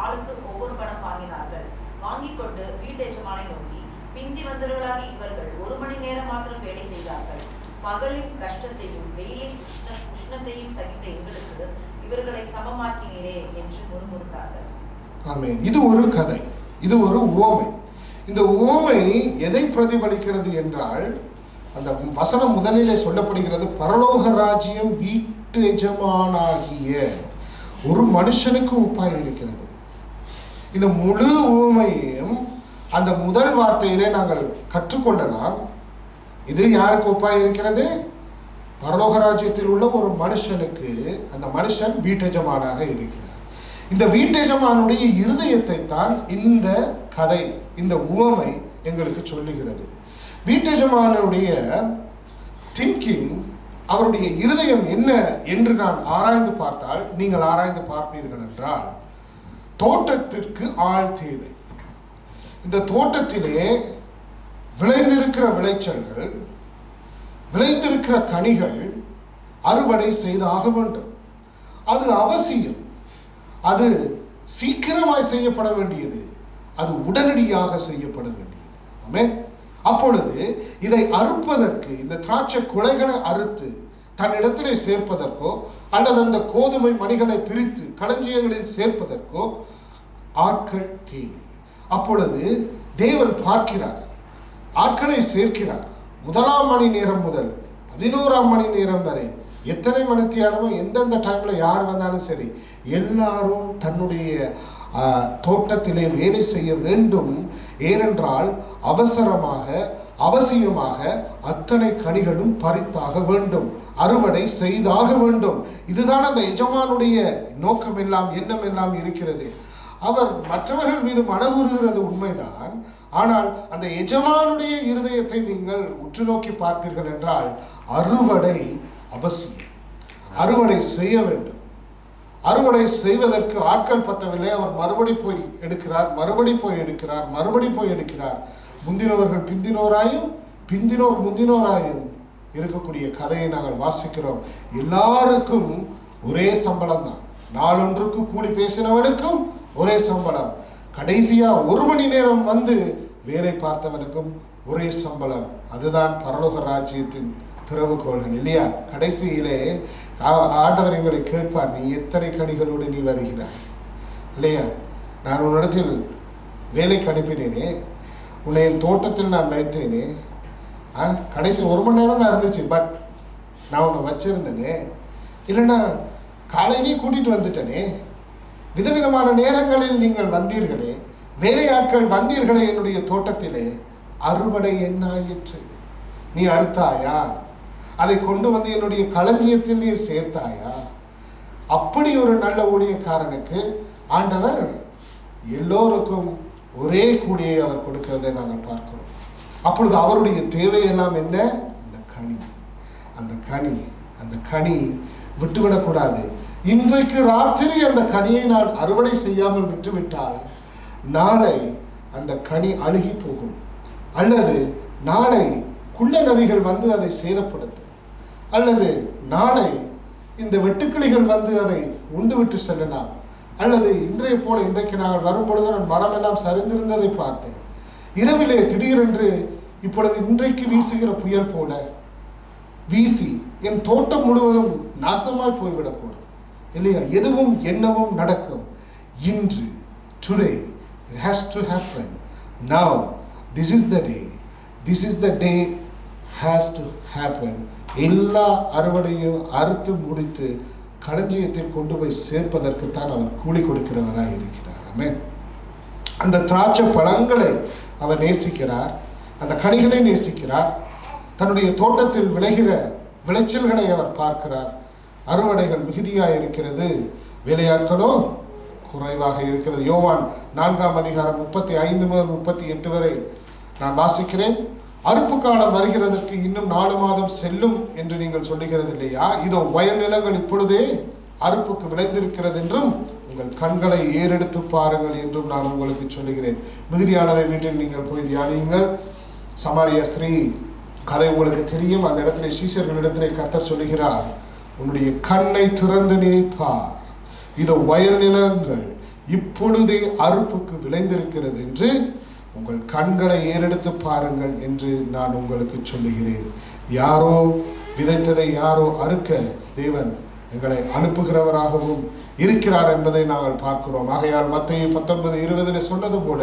ஆளுக்கு ஒவ்வொரு பணம் வாங்கினார்கள். வாங்கிக் கொண்டு வீட்டெஜமானை நோக்கி, பிந்தி வந்தவர்களாகி இவர்கள் 1 மணி நேரம் மாத்திரம் வேலை செய்தார்கள். பகலின் கஷ்டத்தையும் வெயிலின் உஷ்ணத்தையும் சகித்த எங்களுக்கு இவர்களை சமமாக்கினீரே என்று முறுமுறுத்தார்கள். ஆமென். இது ஒரு கதை, இது ஒரு உவமை. இந்த உவமை எதை பிரதிபலிக்கிறது என்றால், அந்த வசனம் முதலிலே சொல்லப்படுகிறது, பரலோக ராஜ்யம் வீட்டு எஜமானாகிய ஒரு மனுஷனுக்கு ஒப்பாய் இருக்கிறது. இந்த முழு உவமையையும் அந்த முதல் வார்த்தையிலே நாங்கள் கற்றுக்கொள்ளலாம். இது யாருக்கு ஒப்பாய் இருக்கிறது? பரலோக ராஜ்யத்தில் உள்ள ஒரு மனுஷனுக்கு. அந்த மனுஷன் வீட்டெஜமானாக இருக்கிறார். இந்த வீட்டெஜமானுடைய இருதயத்தை தான் இந்த கதை, இந்த உவமை எங்களுக்கு சொல்லுகிறது. வீட்டெஜமானுடைய திங்கிங், அவருடைய இருதயம் என்ன என்று நான் ஆராய்ந்து பார்த்தால், நீங்கள் ஆராய்ந்து பார்ப்பீர்கள் என்றால், தோட்டத்திற்கு ஆள் தேவை. இந்த தோட்டத்திலே விளைந்திருக்கிற விளைச்சல்கள், விளைந்திருக்கிற கனிகள் அறுவடை செய்தாக வேண்டும். அது அவசியம். அது சீக்கிரமாய் செய்யப்பட வேண்டியது. அது உடனடியாக செய்யப்பட வேண்டியது. ஆமென். அப்பொழுது இதை அறுப்பதற்கு, இந்த திராட்சை குலைகளை அறுத்து தன்னிடத்திலே சேர்ப்பதற்கோ அல்லது அந்த கோதுமை மணிகளை பிரித்து களஞ்சியங்களில் சேர்ப்பதற்கோ ஆட்கள் தேவை. அப்பொழுது தேவன் பார்க்கிறார், ஆட்களை சேர்க்கிறார். 1ஆம் மணி நேரம் முதல் 11ஆம் மணி நேரம் வரை எத்தனை மணித்தியாரமோ எந்தெந்த டைம்ல யார் வந்தாலும் சரி, எல்லாரும் தன்னுடைய தோட்டத்திலே வேலை செய்ய வேண்டும். ஏனென்றால் அவசரமாக, அவசியமாக அத்தனை கனிகளும் பறித்தாக வேண்டும், அறுவடை செய்தாக வேண்டும். இதுதான் அந்த எஜமானுடைய நோக்கம் எல்லாம், எண்ணம் எல்லாம் இருக்கிறது. அவர் மற்றவர்கள் மீது மனவுறுகிறது உண்மைதான். ஆனால் அந்த எஜமானுடைய இருதயத்தை நீங்கள் உற்று நோக்கி பார்த்தீர்கள் என்றால், அறுவடை அவசியம். அறுவடை செய்ய வேண்டும். அறுவடை செய்வதற்கு ஆட்கள் பத்தவில்லை. அவர் மறுபடி போய் எடுக்கிறார், மறுபடி போய் எடுக்கிறார், மறுபடி போய் எடுக்கிறார். முந்தினவர்கள் பிந்தினோராயும் பிந்தினோர் முந்தினோராயும் இருக்கக்கூடிய கதையை நாங்கள் வாசிக்கிறோம். எல்லாருக்கும் ஒரே சம்பளம் தான். நாளொன்றுக்கு கூலி பேசினவனுக்கும் ஒரே சம்பளம். கடைசியா 1 மணி நேரம் வந்து வேலை பார்த்தவனுக்கும் ஒரே சம்பளம். அதுதான் பரலோக ராஜ்யத்தின் திறவுகோள்கள் இல்லையா? கடைசியிலே ஆண்டவர் எங்களை கேட்பார், நீ எத்தனை கனிகளோடு நீ வருகிறாய் இல்லையா? நான் உன்னிடத்தில் வேலைக்கு அனுப்பினேனே, உன்னை என் தோட்டத்தில் நான் வைத்தேனே, கடைசி 1 மணி நேரம் தான் இருந்துச்சு, பட் நான் உன்னை வச்சிருந்தேனே, இல்லைன்னா காலையிலே கூட்டிட்டு வந்துட்டேனே, விதவிதமான நேரங்களில் நீங்கள் வந்தீர்களே, வேலையாட்கள் வந்தீர்களே என்னுடைய தோட்டத்திலே, அறுவடை என்ன ஆயிற்று? நீ அறுத்தாயா? அதை கொண்டு வந்து என்னுடைய களஞ்சியத்தில் நீ சேர்த்தாயா? அப்படி ஒரு நல்ல ஊழியக்காரனுக்கு ஆண்டவர் எல்லோருக்கும் ஒரே கூலியை அவர் கொடுக்கிறதை நாங்கள் பார்க்கிறோம். அப்பொழுது அவருடைய தேவையெல்லாம் என்ன? இந்த கனி. அந்த கனி விட்டுவிடக்கூடாது. இன்றைக்கு ராத்திரி அந்த கனியை நான் அறுவடை செய்யாமல் விட்டுவிட்டால் நாளை அந்த கனி அழுகி போகும், அல்லது நாளை குள்ள நரிகள் வந்து அதை சேதப்படுத்தும், அல்லது நாளை இந்த வெட்டுக்கிளிகள் வந்து அதை உண்டுவிட்டு செல்லலாம், அல்லது இன்றைய போல இன்றைக்கு நாங்கள் வரும்பொழுது நான் மரம் எல்லாம் சரிந்திருந்ததை பார்த்தேன். இரவிலே திடீரென்று இப்பொழுது இன்றைக்கு வீசுகிற புயல் போல வீசி என் தோட்டம் முழுவதும் நாசமாய் போய்விடக்கூடும் இல்லையா? எதுவும் என்னவும் நடக்கும். இன்று, today, it has to happen. Now, this is the day has to happen. எல்லா அறுவடையும் அறுத்து முடித்து களஞ்சியத்தில் கொண்டு போய் சேர்ப்பதற்குத்தான் அவர் கூலி கொடுக்கிறவராக இருக்கிறார். ஆமென். அந்த திராட்சை பழங்களை அவர் நேசிக்கிறார், அந்த கனிகளை நேசிக்கிறார். தன்னுடைய தோட்டத்தில் விளைகிற விளைச்சல்களை அவர் பார்க்கிறார். அறுவடைகள் மிகுதியாக இருக்கிறது, வேலையாட்களோ குறைவாக இருக்கிறது. யோவான் 4ஆம் அதிகாரம் 35 முதல் 38 வரை நான் வாசிக்கிறேன். அறுப்பு காலம் வருகிறதற்கு இன்னும் 4 மாதம் செல்லும் என்று நீங்கள் சொல்லுகிறது இல்லையா? இதோ வயல் நிலங்கள் இப்பொழுதே அறுப்புக்கு விளைந்திருக்கிறது என்றும் உங்கள் கண்களை ஏறெடுத்து பாருங்கள் என்றும் நான் உங்களுக்கு சொல்லுகிறேன். மிகுதியானவை வீட்டில் நீங்கள் போய் தியானியுங்கள். சமாரிய ஸ்திரீ கதை உங்களுக்கு தெரியும். அந்த இடத்துல சீஷர்களிடத்திலே கர்த்தர் சொல்லுகிறார், உன்னுடைய கண்ணை திறந்து நீ பார், இதோ வயல் நிலங்கள் இப்பொழுதே அறுப்புக்கு விளைந்திருக்கிறது என்று உங்கள் கண்களை ஏறெடுத்து பாருங்கள் என்று நான் உங்களுக்கு சொல்லுகிறேன். யாரோ விதைத்ததை யாரோ அறுக்க தேவன் எங்களை அனுப்புகிறவராகவும் இருக்கிறார் என்பதை நாங்கள் பார்க்கிறோம். ஆகையால் மத்தேயு 19:20 சொன்னது போல,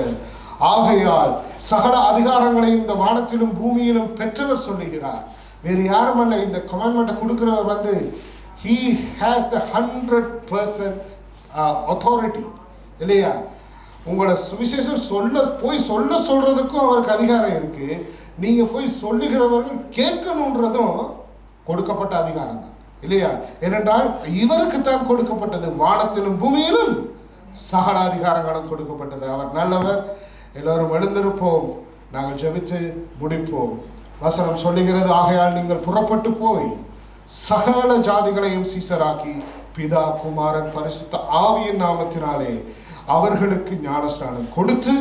ஆகையால் சகல அதிகாரங்களையும் இந்த வானத்திலும் பூமியிலும் பெற்றவர் சொல்லுகிறார். வேறு யாரும் அல்ல. இந்த கமாண்ட்மெண்ட்டை கொடுக்கிறவர் வந்து he has the 100% authority இல்லையா? உங்களை சுவிசேஷம் சொல்றதுக்கும் அவருக்கு அதிகாரம் இருக்கு. நீங்க போய் சொல்லுகிறவர்கள் கேட்கணுன்றதும் கொடுக்கப்பட்ட அதிகாரம் தான் இல்லையா? ஏனென்றால் இவருக்கு தான் கொடுக்கப்பட்டது, வானத்திலும் பூமியிலும் சகல அதிகாரங்களும் கொடுக்கப்பட்டது. அவர் நல்லவர். எல்லோரும் எழுந்திருப்போம், நாங்கள் ஜெபித்து முடிப்போம். வசனம் சொல்லுகிறது, ஆகையால் நீங்கள் புறப்பட்டு போய் சகல ஜாதிகளையும் சீசராக்கி பிதா குமாரன் பரிசுத்த ஆவியின் நாமத்தினாலே அவர்களுக்கு ஞானஸ்நானம் கொடுத்து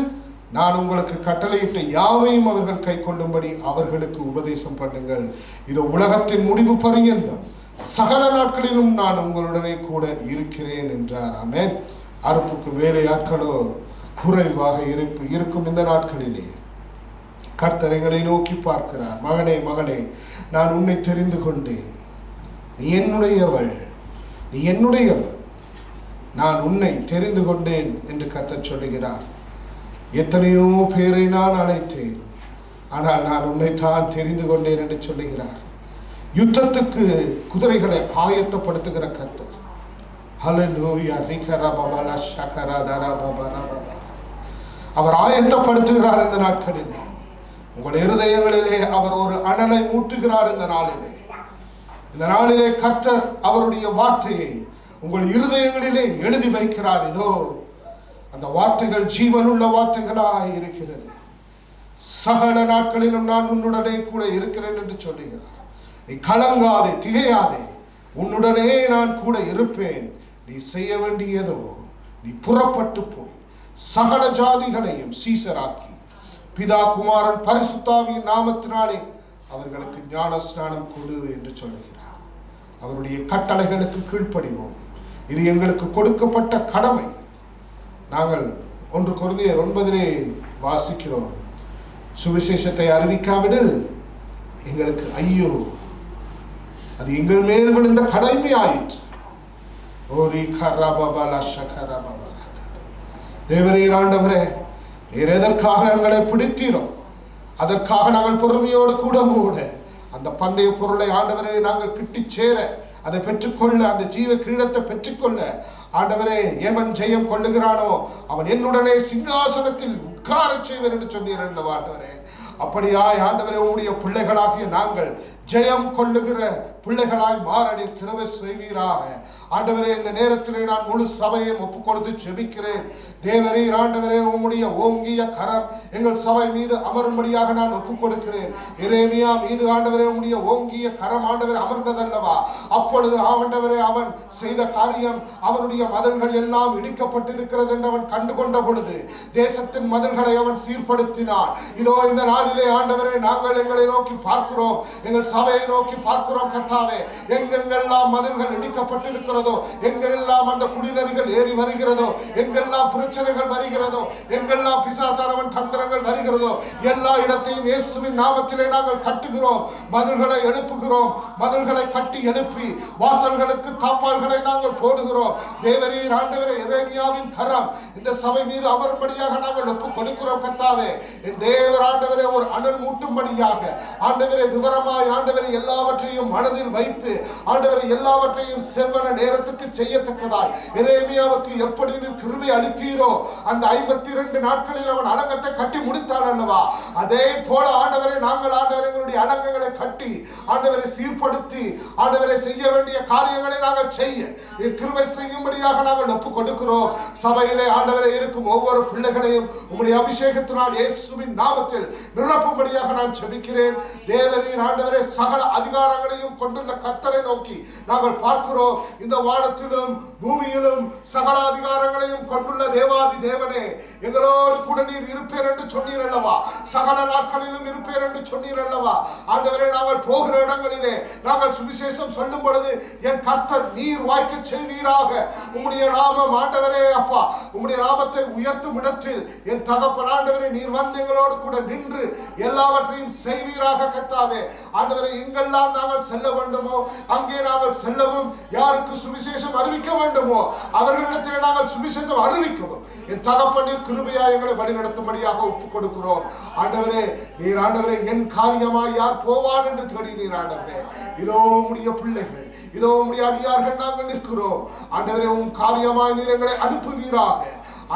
நான் உங்களுக்கு கட்டளையிட்ட யாவையும் அவர்கள் கை கொள்ளும்படி அவர்களுக்கு உபதேசம் பண்ணுங்கள். இதோ உலகத்தின் முடிவு பரியந்தம் சகல நாட்களிலும் நான் உங்களுடனே கூட இருக்கிறேன் என்றார். ஆமென். அறுப்புக்கு வேலையாட்களோ குறைவாக இருக்கும் இந்த நாட்களிலே கர்த்தர் எங்களை நோக்கி பார்க்கிறார். மகனே மகளே, நான் உன்னை தெரிந்து கொண்டேன், நீ என்னுடையவள், நீ என்னுடையவள், நான் உன்னை தெரிந்து கொண்டேன் என்று கர்த்தர் சொல்லுகிறார். எத்தனையோ பேரை நான் அழைத்தேன், ஆனால் நான் உன்னைத்தான் தெரிந்து கொண்டேன் என்று சொல்லுகிறார். யுத்தத்துக்கு குதிரைகளை ஆயத்தப்படுத்துகிற கர்த்தர். ஹல்லேலூயா. ரிகரபபல ஷகரதரபபரபப. அவர் ஆயத்தப்படுத்துகிறார் இந்த நாட்களிலே. உங்கள் இருதயங்களிலே அவர் ஒரு அனலை மூட்டுகிறார் இந்த நாளிலே. இந்த நாளிலே கர்த்தர் அவருடைய வார்த்தையை உங்கள் இருதயங்களிலே எழுதி வைக்கிறார். இதோ அந்த வார்த்தைகள் ஜீவனுள்ள வார்த்தைகளாய் இருக்கிறது. சகல நாட்களிலும் நான் உன்னுடனே கூட இருக்கிறேன் என்று சொல்லுகிறார். நீ கலங்காதே, திகையாதே, உன்னுடனே நான் கூட இருப்பேன். நீ செய்ய வேண்டியதோ நீ புறப்பட்டு போய் சகல ஜாதிகளையும் சீசராக்கி பிதா குமாரன் பரிசுத்தாவியின் நாமத்தினாலே அவர்களுக்கு ஞான ஸ்நானம் கொடு என்று சொல்லுகிறார். அவருடைய கட்டளைகளுக்கு கீழ்ப்படிவோம். இது எங்களுக்கு கொடுக்கப்பட்ட கடமை. நாங்கள் 1 கொரிந்தியர் 9 வாசிக்கிறோம், சுவிசேஷத்தை அறிவிக்காவிடில் எங்களுக்கு ஐயோ, அது எங்கள் மேல் விழுந்த கடமை ஆயிற்று. தேவரீர் ஆண்டவரே, நீர் எதற்காக எங்களை பிடித்தீரோ அதற்காக நாங்கள் பொறுமையோடு கூட அந்த பந்தய பொருளை ஆண்டவரே நாங்கள் கிட்டி சேர, அதை பெற்றுக்கொள்ள, அந்த ஜீவ கிரீடத்தை பெற்றுக்கொள்ள ஆண்டவரே, எவன் ஜெயம் கொள்ளுகிறானோ அவன் என்னுடனே சிங்காசனத்தில் உட்கார செய்வர் என்று சொன்னீர் அல்லவா ஆண்டவரே. அப்படியாய் ஆண்டவரே, உம்முடைய பிள்ளைகளாகிய நாங்கள் ஜெயம் கொள்ளுகிற பிள்ளைகளாய் மாற நீர் கிருபை செய்வீராக. ஆண்டவரே, இந்த நேரத்திலே நான் முழு சபையையும் ஒப்புக் கொடுத்து ஜெபிக்கிறேன். தேவரீர் ஆண்டவரே, உம்முடைய ஓங்கிய கரம் எங்கள் சபை மீது அமரும்படியாக நான் ஒப்புக் கொடுக்கிறேன். எரேமியா மீது ஆண்டவரே உம்முடைய ஓங்கிய கரம் ஆண்டவரே அமர்ந்ததல்லவா? அப்பொழுது ஆண்டவரே அவன் செய்த காரியம், அவனுடைய மதில்கள் எல்லாம் இடிக்கப்பட்டிருக்கிறது என்று அவன் கண்டுகொண்ட பொழுது தேசத்தின் மதில்களை அவன் சீர்படுத்தினான். இதோ இந்த நாளிலே ஆண்டவரே நாங்கள் எங்களை நோக்கி பார்க்கிறோம், எங்கள் சபையை நோக்கி பார்க்கிறோம். கர்த்தா கர்த்தாவே. எங்கெங்கெல்லாம் மதில்கள் இடிக்கப்பட்டிருக்கிறதோ, எங்கெல்லாம் அந்த குடிநெறிகள் ஏறி வருகிறதோ, எங்கெல்லாம் பிரச்சனைகள் வருகிறதோ, எங்கெல்லாம் பிசாசானவன் தந்திரங்கள் வருகிறதோ, எல்லா இடத்தையும் இயேசுவின் நாமத்திலே நாங்கள் கட்டுகிறோம். மதில்களை எழுப்புகிறோம். மதில்களை கட்டி எழுப்பி வாசல்களுக்கு தாப்பால்களை நாங்கள் போடுகிறோம். தேவரீர் ஆண்டவரே, எரேமியாவின் கரம் இந்த சபை மீது அமரும்படியாக நாங்கள் ஒப்பு கொடுக்கிறோம் கர்த்தாவே. என் தேவர் ஆண்டவரே, ஒரு அனல் மூட்டும்படியாக ஆண்டவரே, விவரமாய் ஆண்டவரே எல்லாவற்றையும் மனதில் வைத்து ஆண்டவரே எல்லாவற்றையும் செவ்வன நேரத்துக்கு செய்யத்தக்கதாய் எரேமியாவுக்கு எப்படி கிருபை அளித்தீரோ அந்த 52 நாட்களில் அவன் அலங்கத்தை கட்டி முடித்தான் அல்லவா, அதே போல ஆண்டவரே நாங்கள் ஆண்டவரே எங்களுடைய அலங்கங்களை கட்டி ஆண்டவரை சீர்படுத்தி ஆண்டவரை செய்ய வேண்டிய காரியங்களை நாங்கள் செய்ய கிருபை செய்யும்படியாக நாங்கள் ஒப்பு கொடுக்கிறோம். சபையிலே ஆண்டவரை இருக்கும் ஒவ்வொரு பிள்ளைகளையும் உம்முடைய அபிஷேகத்தினால் இயேசுவின் நாமத்தில் நிரப்பும்படியாக நான் ஜெபிக்கிறேன். தேவரீர் ஆண்டவரே சகல அதிகாரங்களையும் கொண்டுள்ள கர்த்தரை நோக்கி நாங்கள் பார்க்கிறோம். இந்த வானத்திலும் பூமியிலும் சகல அதிகாரங்களையும் கொண்டுள்ள தேவாதி தேவனே, எங்களோடு கூட நீர் இருப்பேன் என்று சொன்னீர் அல்லவா, சகல நாட்களிலும் இருப்பேன் என்று சொன்னீர் அல்லவா. ஆண்டவரே, நாங்கள் போகிற இடங்களிலே நாங்கள் சுவிசேஷம் சொல்லும் பொழுது என் கர்த்தர் நீர் வாய்க்க செய்வீராக. உம்முடைய நாமம் ஆண்டவரே அப்பா, உம்முடைய நாமத்தை உயர்த்தும் இடத்தில் என் தகப்பன் ஆண்டவரே நீர் வந்து எங்களோடு கூட நின்று எல்லாவற்றையும் செய்வீராக கர்த்தாவே. ஆண்டவரே, எங்கெல்லாம் நாங்கள் செல்ல வேண்டுமோ அங்கே நாங்கள் செல்லவும், யாருக்கு சுவிசேஷம் அறிவிக்க வேண்டுமோ அவர்களிடத்தில் நாங்கள் சுவிசேஷம் அறிவிக்கவும் என் தகப்பனின் கிருபையாய் எங்களை வழிநடத்தும்படியாக ஒப்புக் கொடுக்கிறோம். ஆண்டவரே, நீர் ஆண்டவரே என் காரியமாய் யார் போவான் என்று தேடினீர் ஆண்டவரே. இதோ உம்முடைய பிள்ளைகள், இதோ உம்முடைய அடியார்கள் நாங்கள் நிற்கிறோம். ஆண்டவரே, உம் காரியமாய் நீர் எங்களை அனுப்புவீராக.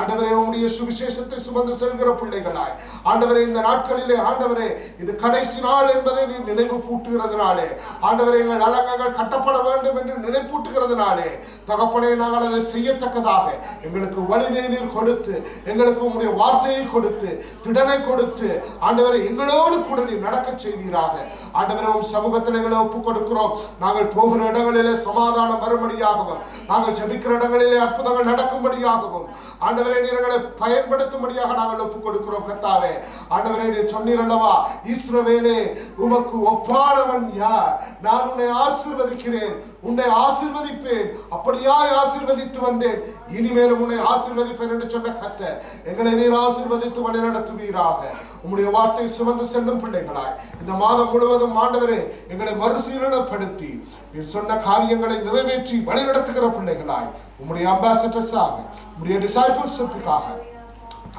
ஆண்டவரே, உம்முடைய சுவிசேஷத்தை சுமந்து செல்கிற பிள்ளைகளாய் ஆண்டவரே இந்த நாட்களிலே ஆண்டவரே இது கடைசி நாள் என்பதை நீர் நினைவு பூட்டுகிறதுனாலே ஆண்டவரே எங்கள் அலங்கங்கள் கட்டப்பட வேண்டும் என்று நினைப்பூட்டுகிறதுனாலே தகப்பனே நாங்கள் அதை செய்யத்தக்கதாக எங்களுக்கு வழியை நீர் கொடுத்து, எங்களுக்கு உம்முடைய வார்த்தையை கொடுத்து, திடனை கொடுத்து ஆண்டவரே எங்களோடு கூட நீர் நடக்க செய்வீராக. ஆண்டவரே, உம் சமூகத்தில் எங்களை ஒப்புக் கொடுக்கிறோம். நாங்கள் போகிற இடங்களிலே சமாதானம் வரும்படியாகவும், நாங்கள் ஜெபிக்கிற இடங்களிலே அற்புதங்கள் நடக்கும்படியாகவும் ஆண்டவரே நீர் எங்களை பயன்படுத்தும்படியாக நாங்கள் ஒப்புக் கொடுக்கிறோம் கர்த்தாவே. ஆண்டவரே, நீர் சொன்னீர் அல்லவா, இஸ்ரவேலே உமக்கு ஒப்பானவன் யார்? நான் உன்னை ஆசீர்வதிக்கிறேன், உன்னை ஆசீர்வதிப்பேன், அப்படியாய் ஆசீர்வதித்து வந்தேன், இனிமேலும் உன்னை ஆசீர்வதிப்பேன் என்று சொன்ன கர்த்தர் எங்களை நீர் ஆசீர்வதித்து வழிநடத்துவீராக. உம்முடைய வார்த்தை சுமந்து செல்லும் பிள்ளைகளாய் இந்த மாதம் முழுவதும் ஆண்டவரே எங்களை மறுசீலனப்படுத்தி நீர் சொன்ன காரியங்களை நிறைவேற்றி வழிநடத்துகிற பிள்ளைகளாய் உம்முடைய அம்பாசடர்ஸாக, உம்முடைய டிசைபிள்ஸ்க்காக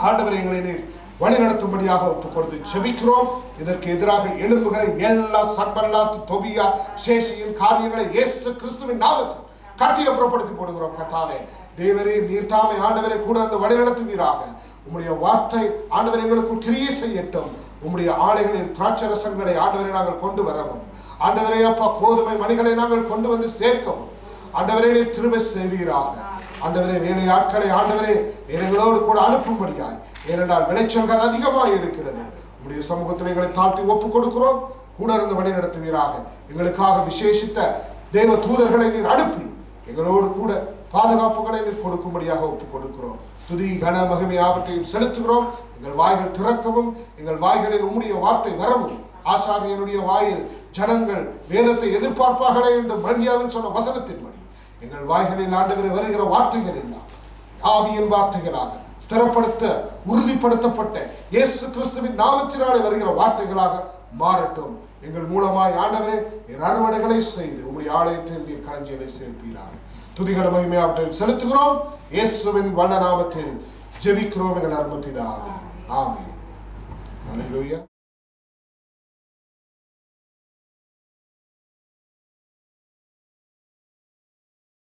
ஆண்டவரே எங்களை நீர் வழி நடத்தும்படியாக ஒப்புக் கொடுத்து ஜெபிக்கிறோம். இதற்கு எதிராக எழும்புகிற எல்லா சன்பல்லாத், தொபியா, சேஷியின் காரியங்களை இயேசு கிறிஸ்துவின் நாமத்தில் கட்டி அப்புறப்படுத்தி போடுகிறோம் கர்த்தாவே. தேவரே, நீர் தாமே ஆண்டவரை கூட அந்த வழி நடத்துவீராக. உம்முடைய வார்த்தை ஆண்டவர் எங்களுக்கு கிரியை செய்யட்டும். உம்முடைய ஆலைகளில் திராட்சரசங்களை ஆண்டவரை நாங்கள் கொண்டு வரவும், ஆண்டவரே அப்பா கோதுமை மணிகளை நாங்கள் கொண்டு வந்து சேர்க்கவும் ஆண்டவரே நீர் கிருபை செய்வீராக. ஆண்டவரே, வேலை ஆட்களை ஆண்டவரே எங்களோடு கூட அனுப்பும்படியாய், ஏனென்றால் விளைச்சல்கள் அதிகமாக இருக்கிறது. உம்முடைய சமூகத்தில் எங்களை தாழ்த்தி ஒப்புக் கொடுக்கிறோம். கூட இருந்து வழி நடத்துவீராக. எங்களுக்காக விசேஷித்த தேவ தூதர்களை நீர் அனுப்பி எங்களோடு கூட பாதுகாப்புகளை நீர் கொடுக்கும்படியாக ஒப்புக் கொடுக்கிறோம். துதி கன மகிமை ஆவற்றையும் செலுத்துகிறோம். எங்கள் வாய்கள் திறக்கவும், எங்கள் வாய்களில் உம்முடைய வார்த்தை வரவும், ஆசாரியனுடைய வாயில் ஜனங்கள் வேதத்தை எதிர்பார்ப்பார்களே என்று மல்கியாவில் சொன்ன வசனத்தின்படி எங்கள் வாய்களில் ஆண்டவரை வருகிற வார்த்தைகள் எல்லாம் ஆவியின் வார்த்தைகளாக ஸ்திரப்படுத்த உறுதிப்படுத்தப்பட்ட இயேசு கிறிஸ்துவின் நாமத்தினாலே வருகிற வார்த்தைகளாக மாறட்டும். எங்கள் மூலமாய் ஆண்டவரே என் அறுவடைகளை செய்து உம்முடைய ஆலயத்தில் நீர் களஞ்சியலை சேர்ப்பீராக. துதிகர மகிமையாவற்றையும் செலுத்துகிறோம். இயேசுவின் வல்ல நாமத்தில் ஜெபிக்கிறோம் எங்கள் அருமை பிதாவே. ஆமென். அல்லேலூயா.